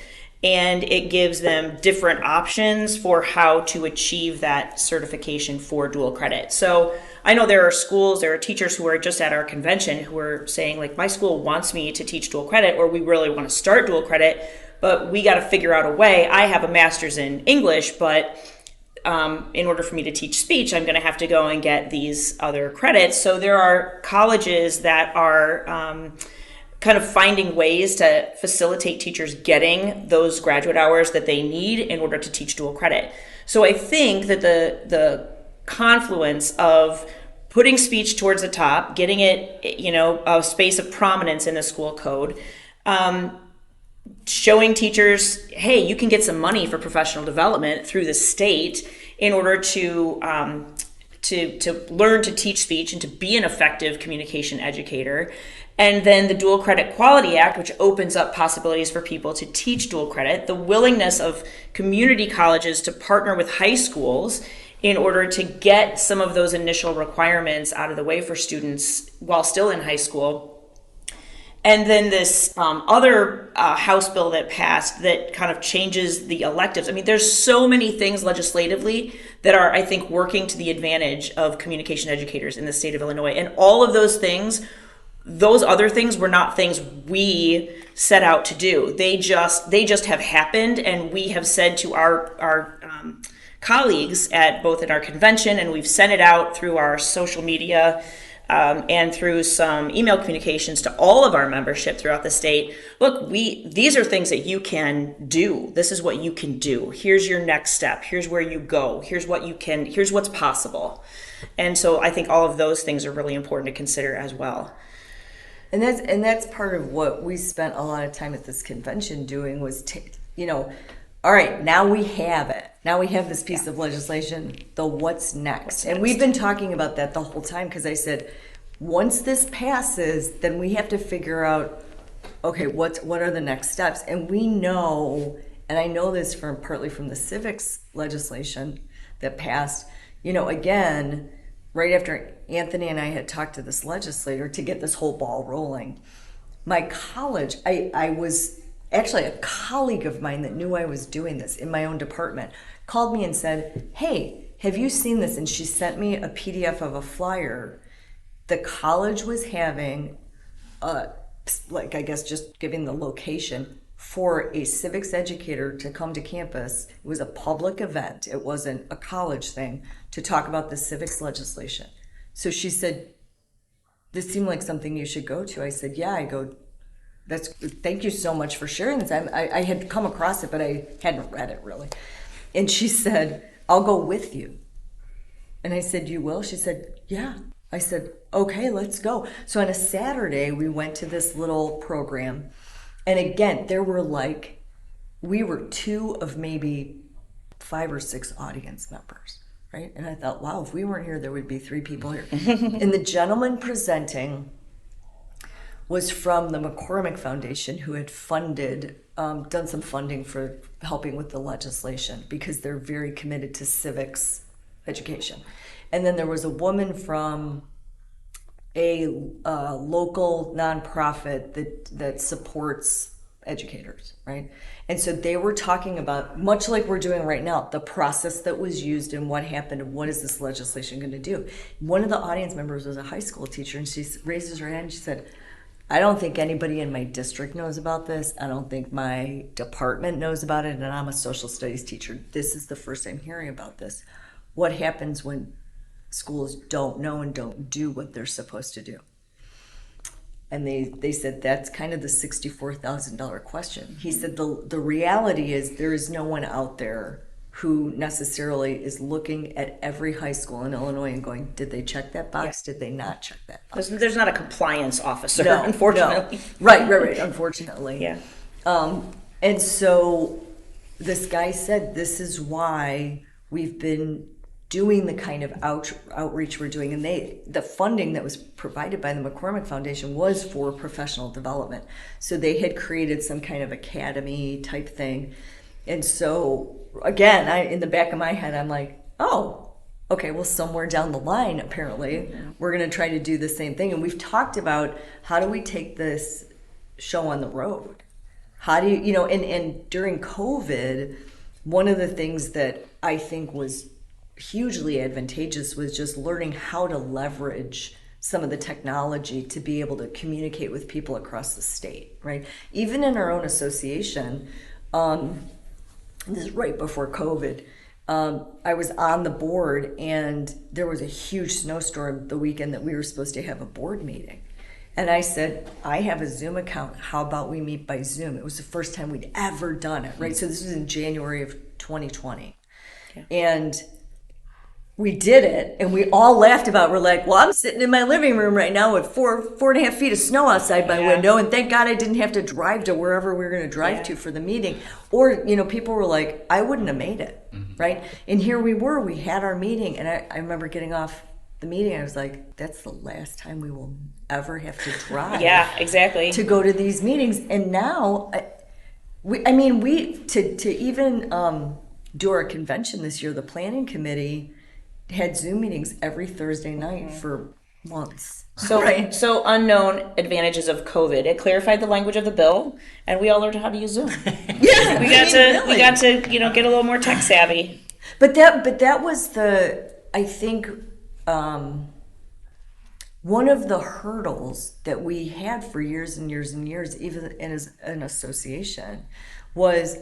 And it gives them different options for how to achieve that certification for dual credit. So I know there are teachers who are just at our convention who are saying, like, my school wants me to teach dual credit, or we really want to start dual credit, but we got to figure out a way. I have a master's in English, but in order for me to teach speech, I'm going to have to go and get these other credits. So there are colleges that are kind of finding ways to facilitate teachers getting those graduate hours that they need in order to teach dual credit. So I think that the confluence of putting speech towards the top, getting it, a space of prominence in the school code, showing teachers, hey, you can get some money for professional development through the state in order to learn to teach speech and to be an effective communication educator. And then the Dual Credit Quality Act, which opens up possibilities for people to teach dual credit, the willingness of community colleges to partner with high schools in order to get some of those initial requirements out of the way for students while still in high school. And then this other House bill that passed that kind of changes the electives. I mean, there's so many things legislatively that are, I think, working to the advantage of communication educators in the state of Illinois. And all of those things, those other things were not things we set out to do. They just have happened, and we have said to our colleagues at our convention, and we've sent it out through our social media and through some email communications to all of our membership throughout the state. Look, these are things that you can do. This is what you can do. Here's your next step. Here's where you go. Here's what's possible. And so I think all of those things are really important to consider as well.
And that's part of what we spent a lot of time at this convention doing was, all right, now we have it. Now we have this piece of legislation. What's next? And we've been talking about that the whole time because I said, once this passes, then we have to figure out, okay, what are the next steps? And we know, and I know this partly from the civics legislation that passed, again, right after Anthony and I had talked to this legislator to get this whole ball rolling, my college, I was actually a colleague of mine that knew I was doing this in my own department, called me and said, hey, have you seen this? And she sent me a PDF of a flyer. The college was having, I guess just giving the location for a civics educator to come to campus. It was a public event. It wasn't a college thing to talk about the civics legislation. So she said, this seemed like something you should go to. I said, yeah. I go, thank you so much for sharing this. I had come across it, but I hadn't read it really. And she said, I'll go with you. And I said, you will? She said, yeah. I said, okay, let's go. So on a Saturday, we went to this little program. And again, we were 2 of maybe 5 or 6 audience members, right? And I thought, wow, if we weren't here, there would be 3 people here. And the gentleman presenting was from the McCormick Foundation, who had done some funding for helping with the legislation because they're very committed to civics education. And then there was a woman from a local nonprofit that supports educators, right? And so they were talking about, much like we're doing right now, the process that was used and what happened and what is this legislation going to do. One of the audience members was a high school teacher, and she raises her hand and she said, I don't think anybody in my district knows about this. I don't think my department knows about it, and I'm a social studies teacher. This is the first I'm hearing about this. What happens when schools don't know and don't do what they're supposed to do? And they said that's kind of the $64,000 question. He said the reality is there is no one out there who necessarily is looking at every high school in Illinois and going, did they check that box? Did they not check that box?
There's not a compliance officer,
No,
unfortunately.
No. Right, unfortunately.
Yeah.
And so this guy said, this is why we've been doing the kind of outreach we're doing. And the funding that was provided by the McCormick Foundation was for professional development. So they had created some kind of academy type thing. And so, again, in the back of my head, I'm like, oh, okay, well, somewhere down the line, apparently, we're going to try to do the same thing. And we've talked about how do we take this show on the road? How do you, and during COVID, one of the things that I think was hugely advantageous was just learning how to leverage some of the technology to be able to communicate with people across the state, right? Even in our own association, this is right before COVID, I was on the board and there was a huge snowstorm the weekend that we were supposed to have a board meeting. And I said, I have a Zoom account. How about we meet by Zoom? It was the first time we'd ever done it, right? So this was in January of 2020. Yeah. And we did it, and we all laughed about it. We're like, well, I'm sitting in my living room right now with 4.5 feet of snow outside my window, and thank God I didn't have to drive to wherever we were going to drive to for the meeting. Or, people were like, I wouldn't have made it, right? And here we were, we had our meeting, and I remember getting off the meeting, I was like, that's the last time we will ever have to drive.
Yeah, exactly.
To go to these meetings. And now, we to even do our convention this year, the planning committee had Zoom meetings every Thursday night for months.
So unknown advantages of COVID. It clarified the language of the bill, and we all learned how to use Zoom.
Yeah,
we got to get a little more tech savvy.
But that was I think one of the hurdles that we had for years and years and years, even as an association, was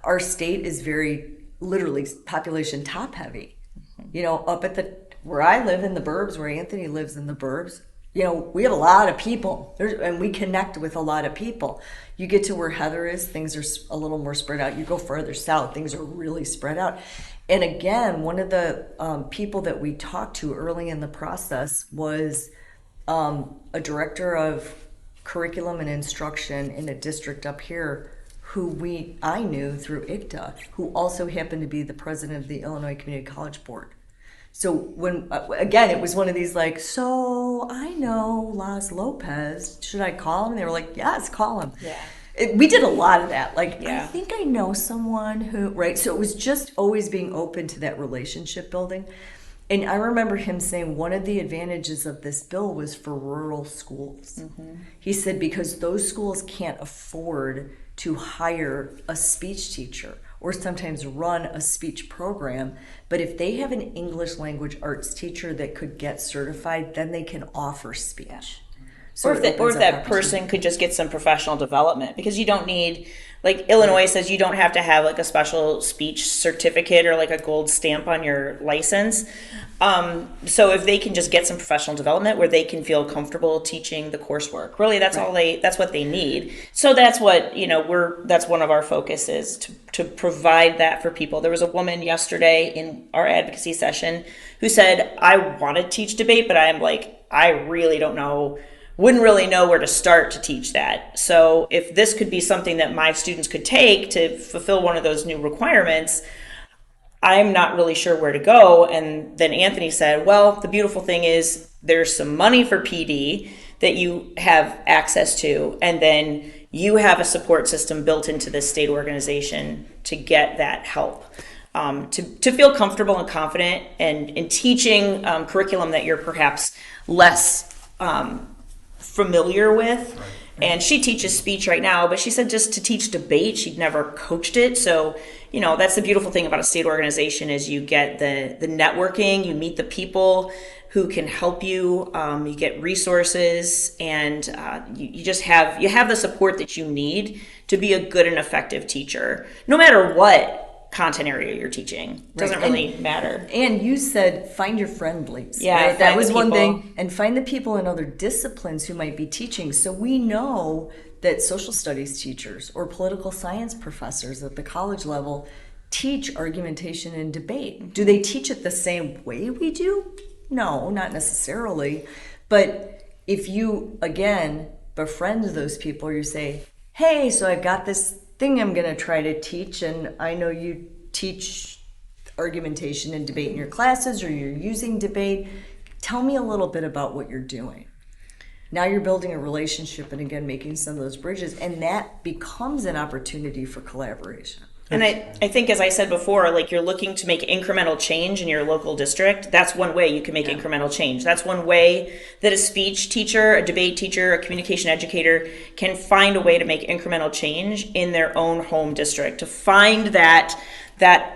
our state is very literally population top heavy. Up at the where I live in the burbs, where Anthony lives in the burbs, you know, we have a lot of people and we connect with a lot of people. You get to where Heather is, things are a little more spread out. You go further south, things are really spread out. And again, one of the people that we talked to early in the process was a director of curriculum and instruction in a district up here who I knew through ICTA, who also happened to be the president of the Illinois Community College Board. So when, again, it was one of these like, so I know Las Lopez, should I call him? They were like, yes, call him.
Yeah.
We did a lot of that. Like,
Yeah.
I think I know someone who, right? So it was just always being open to that relationship building. And I remember him saying one of the advantages of this bill was for rural schools. Mm-hmm. He said because those schools can't afford to hire a speech teacher or sometimes run a speech program. But if they have an English language arts teacher that could get certified, then they can offer speech. Yeah. So
or if that person could just get some professional development, because you don't need, like Illinois says, you don't have to have like a special speech certificate or like a gold stamp on your license. So if they can just get some professional development where they can feel comfortable teaching the coursework, really that's that's what they need. So that's what, that's one of our focuses to provide that for people. There was a woman yesterday in our advocacy session who said, I want to teach debate, but I really don't know, wouldn't really know where to start to teach that. So if this could be something that my students could take to fulfill one of those new requirements, I'm not really sure where to go. And then Anthony said, well, the beautiful thing is there's some money for PD that you have access to, and then you have a support system built into this state organization to get that help. To feel comfortable and confident and in teaching curriculum that you're perhaps less familiar with. Right. And she teaches speech right now, but she said just to teach debate, she'd never coached it. So, that's the beautiful thing about a state organization is you get the networking, you meet the people who can help you, you get resources, and you just have the support that you need to be a good and effective teacher, no matter what content area you're teaching. Doesn't really matter.
And you said find your friendlies.
Yeah,
right? That was one thing. And find the people in other disciplines who might be teaching. So we know that social studies teachers or political science professors at the college level teach argumentation and debate. Do they teach it the same way we do? No, not necessarily. But if you, again, befriend those people, you say, hey, so I've got this thing I'm going to try to teach, and I know you teach argumentation and debate in your classes, or you're using debate. Tell me a little bit about what you're doing. Now you're building a relationship and again making some of those bridges, and that becomes an opportunity for collaboration.
And I think, as I said before, like you're looking to make incremental change in your local district. That's one way you can make incremental change. That's one way that a speech teacher, a debate teacher, a communication educator can find a way to make incremental change in their own home district, to find that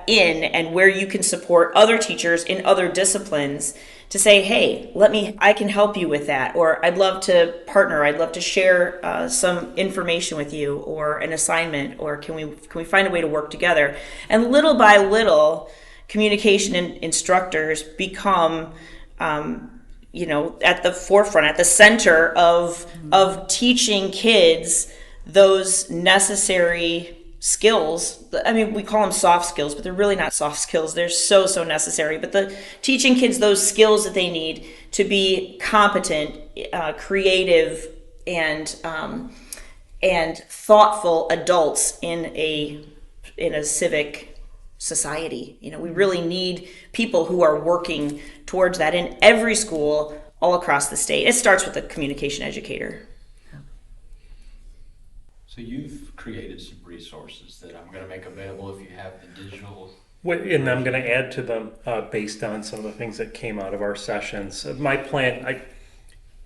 in and where you can support other teachers in other disciplines to say, hey, I can help you with that, or I'd love to partner, I'd love to share some information with you, or an assignment, or can we find a way to work together? And little by little, communication instructors become, at the forefront, at the center of teaching kids those necessary skills. I mean, we call them soft skills, but they're really not soft skills. They're so necessary. But the teaching kids those skills that they need to be competent, creative, and thoughtful adults in a civic society. We really need people who are working towards that in every school all across the state. It starts with a communication educator.
So you've created some resources that I'm going to make available if you have the digital.
And I'm going to add to them based on some of the things that came out of our sessions. My plan,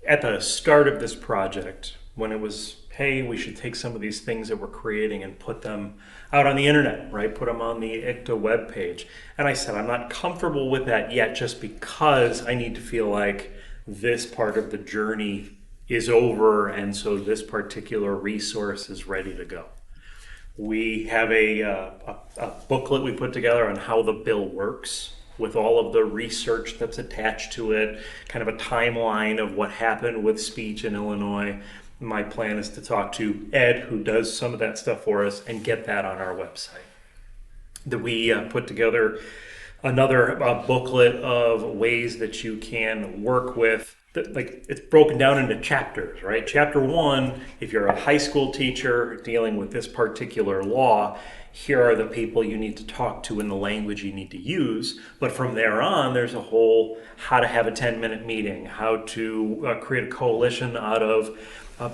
at the start of this project, when it was, hey, we should take some of these things that we're creating and put them out on the internet, right? Put them on the ICTA webpage. And I said, I'm not comfortable with that yet, just because I need to feel like this part of the journey is over, and so this particular resource is ready to go. We have a booklet we put together on how the bill works, with all of the research that's attached to it, kind of a timeline of what happened with speech in Illinois. My plan is to talk to Ed, who does some of that stuff for us, and get that on our website. That we put together another booklet of ways that you can work with, like it's broken down into chapters, right? Chapter 1, if you're a high school teacher dealing with this particular law, here are the people you need to talk to and the language you need to use. But from there on, there's a whole how to have a 10-minute meeting, how to create a coalition out of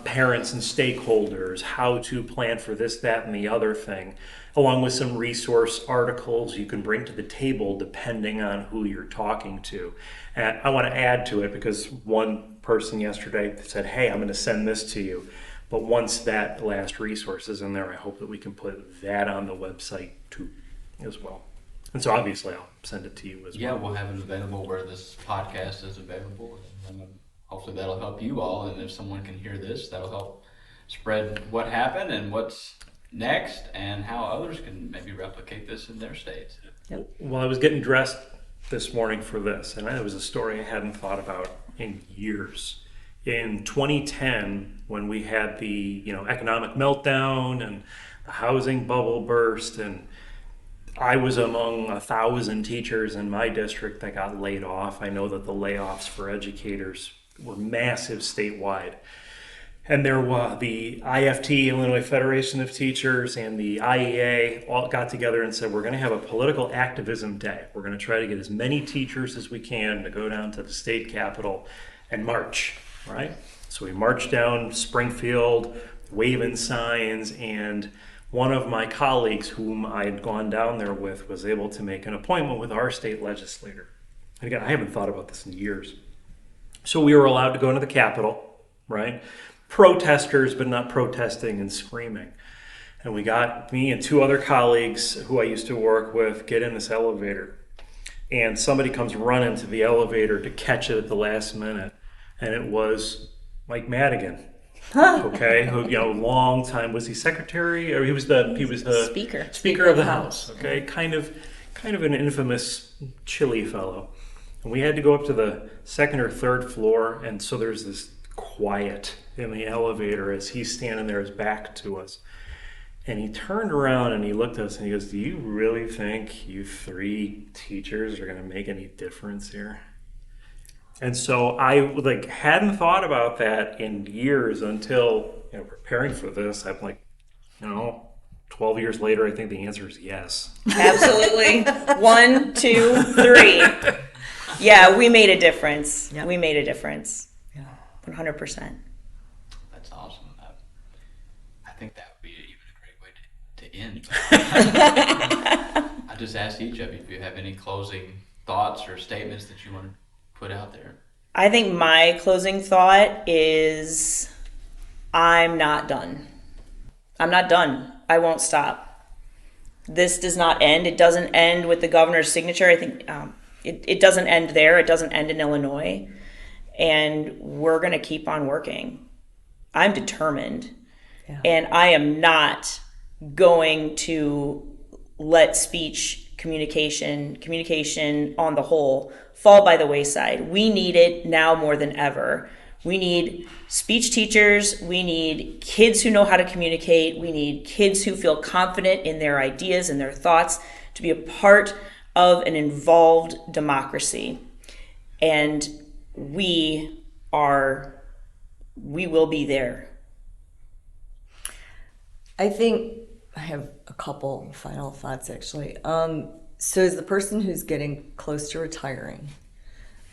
parents and stakeholders, how to plan for this, that, and the other thing, along with some resource articles you can bring to the table depending on who you're talking to. And I want to add to it because one person yesterday said, hey, I'm going to send this to you. But once that last resource is in there, I hope that we can put that on the website too as well. And so obviously I'll send it to you as well.
Yeah, we'll have it available where this podcast is available. And hopefully that'll help you all. And if someone can hear this, that'll help spread what happened and what's next and how others can maybe replicate this in their states.
Yep.
Well, I was getting dressed this morning for this, and it was a story I hadn't thought about in years. In 2010, when we had the economic meltdown and the housing bubble burst, and I was among 1,000 teachers in my district that got laid off. I know that the layoffs for educators were massive statewide. And there were the IFT, Illinois Federation of Teachers, and the IEA all got together and said, we're going to have a political activism day. We're going to try to get as many teachers as we can to go down to the state capitol and march, right? So we marched down Springfield, waving signs, and one of my colleagues whom I had gone down there with was able to make an appointment with our state legislator. And again, I haven't thought about this in years. So we were allowed to go into the Capitol, right? Protesters, but not protesting and screaming. And we got me and two other colleagues who I used to work with get in this elevator. And somebody comes running to the elevator to catch it at the last minute. And it was Mike Madigan. Okay, who long time, was he secretary, or he was the speaker of the House. Okay, kind of an infamous chilly fellow. And we had to go up to the second or third floor, and so there's this quiet in the elevator as he's standing there, his back to us. And he turned around and he looked at us and he goes, do you really think you 3 teachers are going to make any difference here? And so I hadn't thought about that in years until preparing for this. I'm like, 12 years later, I think the answer is yes.
Absolutely. 1, 2, 3. Yeah, we made a difference.
Yep.
We made a difference.
Yeah.
100%.
That's awesome. I think that would be even a great way to end. I just asked each of you if you have any closing thoughts or statements that you want to put out there.
I think my closing thought is I'm not done. I'm not done. I won't stop. This does not end. It doesn't end with the governor's signature. I think it doesn't end there. It doesn't end in Illinois. And we're going to keep on working. I'm determined. Yeah. And I am not going to let speech, communication on the whole, fall by the wayside. We need it now more than ever. We need speech teachers. We need kids who know how to communicate. We need kids who feel confident in their ideas and their thoughts to be a part of an involved democracy. And we will be there.
I think I have a couple final thoughts, actually. So as the person who's getting close to retiring,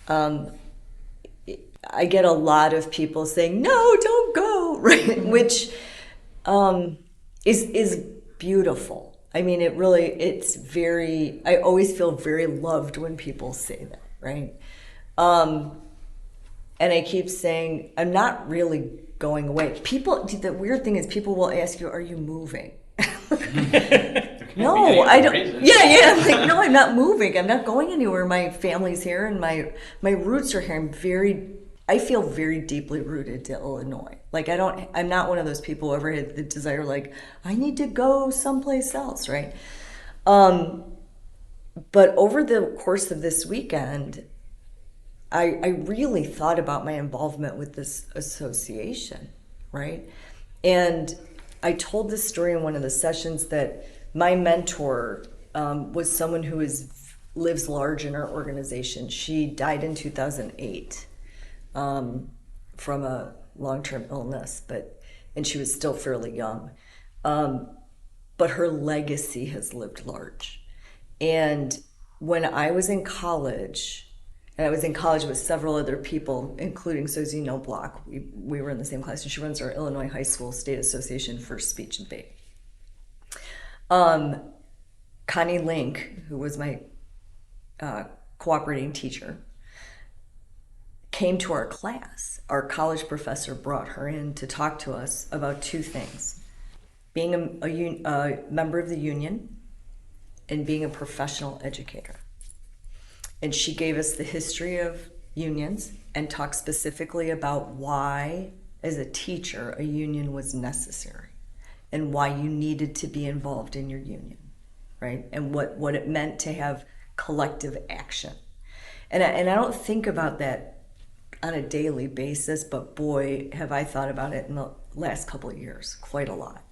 I get a lot of people saying, no, don't go, right? Which is beautiful. I mean, I always feel very loved when people say that, right? And I keep saying, I'm not really going away. The weird thing is people will ask you, are you moving? No, I don't. Yeah. I'm like, no, I'm not moving. I'm not going anywhere. My family's here and my roots are here. I feel very deeply rooted to Illinois. Like I'm not one of those people who ever had the desire, like, I need to go someplace else, right? But over the course of this weekend, I really thought about my involvement with this association, right? And I told this story in one of the sessions that my mentor was someone who lives large in our organization. She died in 2008 from a long-term illness, and she was still fairly young. But her legacy has lived large. And when I was in college, and I was in college with several other people, including Susie Noblock, we were in the same class, and she runs our Illinois High School State Association for Speech and Debate. Connie Link, who was my cooperating teacher, came to our class. Our college professor brought her in to talk to us about two things: being a member of the union and being a professional educator. And she gave us the history of unions and talked specifically about why, as a teacher, a union was necessary and why you needed to be involved in your union, right? And what it meant to have collective action. And I don't think about that on a daily basis, but boy, have I thought about it in the last couple of years, quite a lot.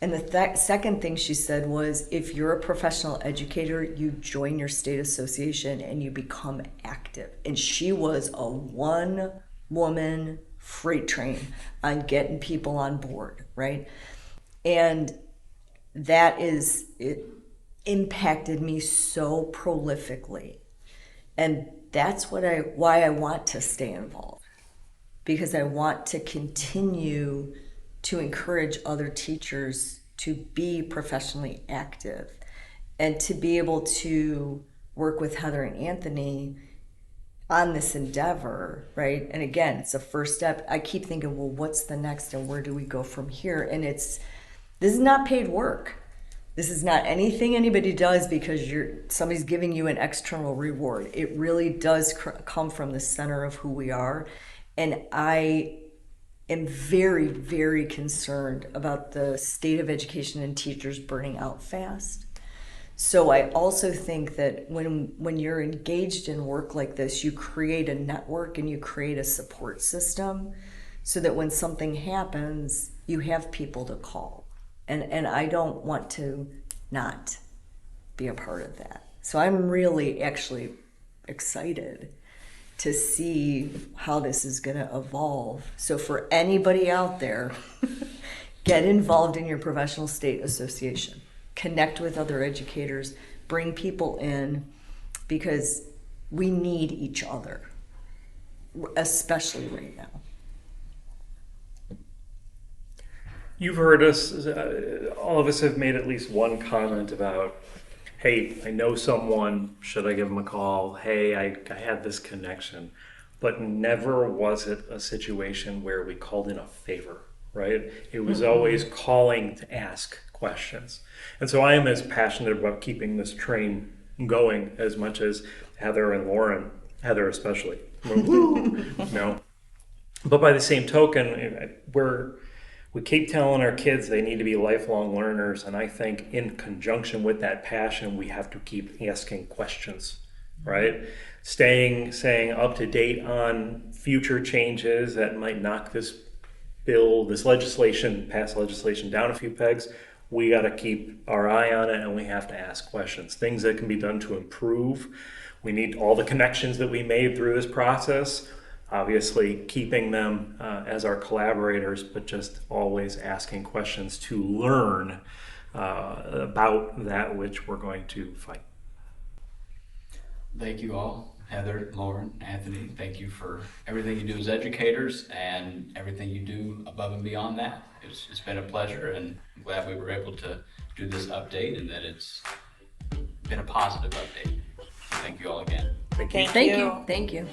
And the second thing she said was, if you're a professional educator, you join your state association and you become active. And she was a one-woman freight train on getting people on board, right? And it impacted me so prolifically. And that's why I want to stay involved, because I want to continue to encourage other teachers to be professionally active and to be able to work with Heather and Anthony on this endeavor, right? And again, it's a first step. I keep thinking, well, what's the next and where do we go from here? And this is not paid work. This is not anything anybody does because somebody's giving you an external reward. It really does come from the center of who we are. And I am very, very concerned about the state of education and teachers burning out fast. So I also think that when you're engaged in work like this, you create a network and you create a support system so that when something happens, you have people to call. And I don't want to not be a part of that. So I'm really actually excited to see how this is going to evolve. So for anybody out there, get involved in your professional state association. Connect with other educators, bring people in, because we need each other, especially right now.
You've heard us, all of us have made at least one comment about, hey, I know someone, should I give them a call? Hey, I had this connection. But never was it a situation where we called in a favor, right? It was always calling to ask questions. And so I am as passionate about keeping this train going as much as Heather and Lauren, Heather especially. But by the same token, we keep telling our kids they need to be lifelong learners, and I think in conjunction with that passion, we have to keep asking questions, right? Staying up to date on future changes that might knock this past legislation down a few pegs. We got to keep our eye on it, and we have to ask questions. Things that can be done to improve. We need all the connections that we made through this process. Obviously keeping them as our collaborators, but just always asking questions to learn about that which we're going to fight.
Thank you all, Heather, Lauren, Anthony. Thank you for everything you do as educators and everything you do above and beyond that. It's been a pleasure, and I'm glad we were able to do this update and that it's been a positive update. Thank you all again.
Thank you.
Thank you.